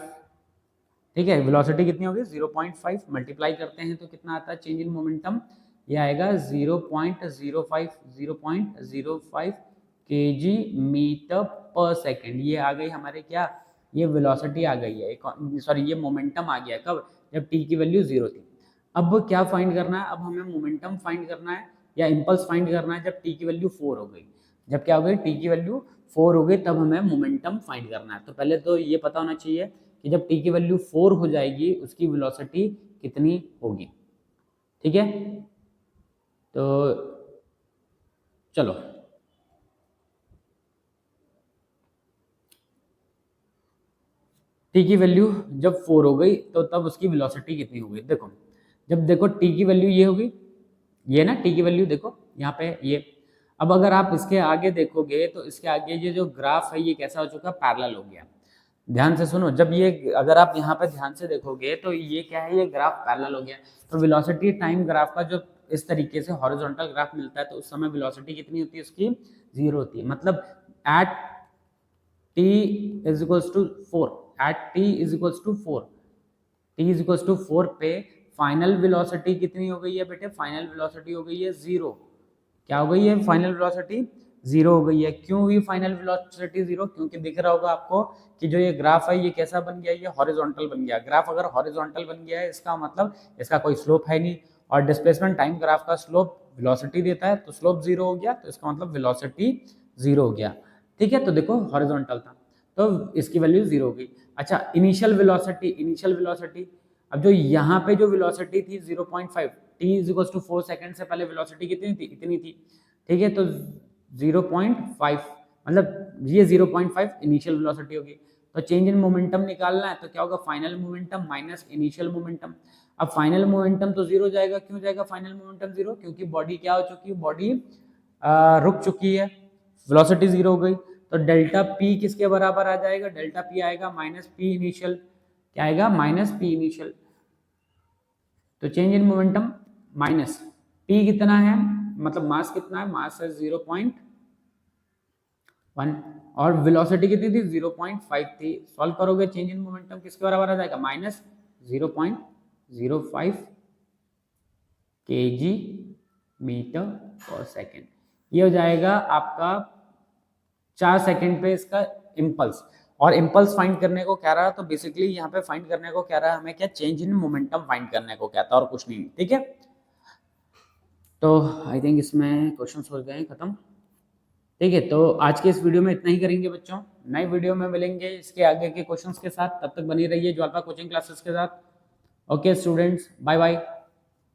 ठीक है, वेलोसिटी कितनी होगी 0.5, मल्टीप्लाई करते हैं तो कितना आता है चेंज इन मोमेंटम, ये आएगा 0.05 kg मीटर पर सेकेंड। ये आ गई हमारे क्या, ये वेलोसिटी आ गई है, सॉरी ये मोमेंटम आ गया, कब, जब t की वैल्यू 0 थी। अब क्या फाइंड करना है, अब हमें मोमेंटम फाइंड करना है या इम्पल्स फाइंड करना है जब t की वैल्यू 4 हो गई। जब क्या हो गई, t की वैल्यू 4 हो गई, तब हमें मोमेंटम फाइंड करना है। तो पहले तो ये पता होना चाहिए कि जब टी की वैल्यू 4 हो जाएगी उसकी वेलोसिटी कितनी होगी। ठीक है, तो चलो टी की वैल्यू जब 4 हो गई तो तब उसकी वेलोसिटी कितनी होगी। देखो जब देखो टी की वैल्यू ये होगी, ये ना टी की वैल्यू देखो यहाँ पे ये। अब अगर आप इसके आगे देखोगे तो इसके आगे ये जो ग्राफ है ये कैसा हो चुका, पैरेलल हो गया। ध्यान से सुनो, जब ये अगर आप यहाँ पे ध्यान से देखोगे तो ये क्या है, ये ग्राफ पैरेलल हो गया। तो वेलोसिटी टाइम ग्राफ का जो इस तरीके से हॉरिजॉन्टल ग्राफ मिलता है तो उस समय वेलोसिटी कितनी होती है उसकी, 0 होती है। मतलब at t is equals to 4, at t is equals to 4, t is equals to 4 पे फाइनल वेलोसिटी कितनी हो गई है बेटे, फाइनल वेलोसिटी हो गई है 0। क्या हो गई है, फाइनल वेलोसिटी 0 हो गई है। क्यों हुई फाइनल वेलोसिटी 0, क्योंकि दिख रहा होगा आपको कि जो ये ग्राफ है ये कैसा बन गया, ये हॉरिजॉन्टल बन गया। ग्राफ अगर हॉरिजॉन्टल बन गया है इसका मतलब इसका कोई स्लोप है नहीं, और डिस्प्लेसमेंट टाइम ग्राफ का स्लोप वेलोसिटी देता है, तो स्लोप 0 हो गया, तो इसका मतलब वेलोसिटी 0 हो गया। ठीक है, तो देखो हॉरिजॉन्टल था तो इसकी वैल्यू 0 हो गई। अच्छा इनिशियल वेलोसिटी, अब जो यहाँ पे जो वेलोसिटी थी 0.5, t is equal to 4 second से पहले वेलोसिटी कितनी थी, इतनी थी। ठीक है, तो 0.5 मतलब ये 0.5 इनिशियल वेलोसिटी होगी। तो चेंज इन मोमेंटम निकालना है तो क्या होगा, final momentum minus initial momentum. अब फाइनल मोमेंटम तो 0 जाएगा, क्यों जाएगा फाइनल मोमेंटम 0, क्योंकि बॉडी क्या हो चुकी है, बॉडी रुक चुकी है, वेलोसिटी 0 हो गई। तो डेल्टा पी किसके बराबर आ जाएगा, डेल्टा पी आएगा माइनस पी इनिशियल। क्या आएगा, माइनस पी इनिशियल। तो change in momentum minus P कितना है, मतलब मास कितना है, मास है 0.1 और वेलोसिटी कितनी थी 0.5 थी। सॉल्व करोगे चेंज इन मोमेंटम किसके बराबर आ जाएगा, minus 0.05 kg metre per second. ये हो जाएगा आपका 4 सेकेंड पे इसका इम्पल्स। और इम्पल्स फाइंड करने को कह रहा है तो बेसिकली यहाँ पे फाइंड करने को कह रहा है हमें क्या, चेंज इन मोमेंटम फाइंड करने को कहता है और कुछ नहीं। ठीक है, तो आई थिंक इसमें क्वेश्चंस हो गए खत्म। ठीक है, तो आज के इस वीडियो में इतना ही करेंगे बच्चों, नई वीडियो में मिलेंगे इसके आगे के क्वेश्चंस के साथ। तब तक बनी रहिए ज्वालपा कोचिंग क्लासेस के साथ। Okay students, bye bye.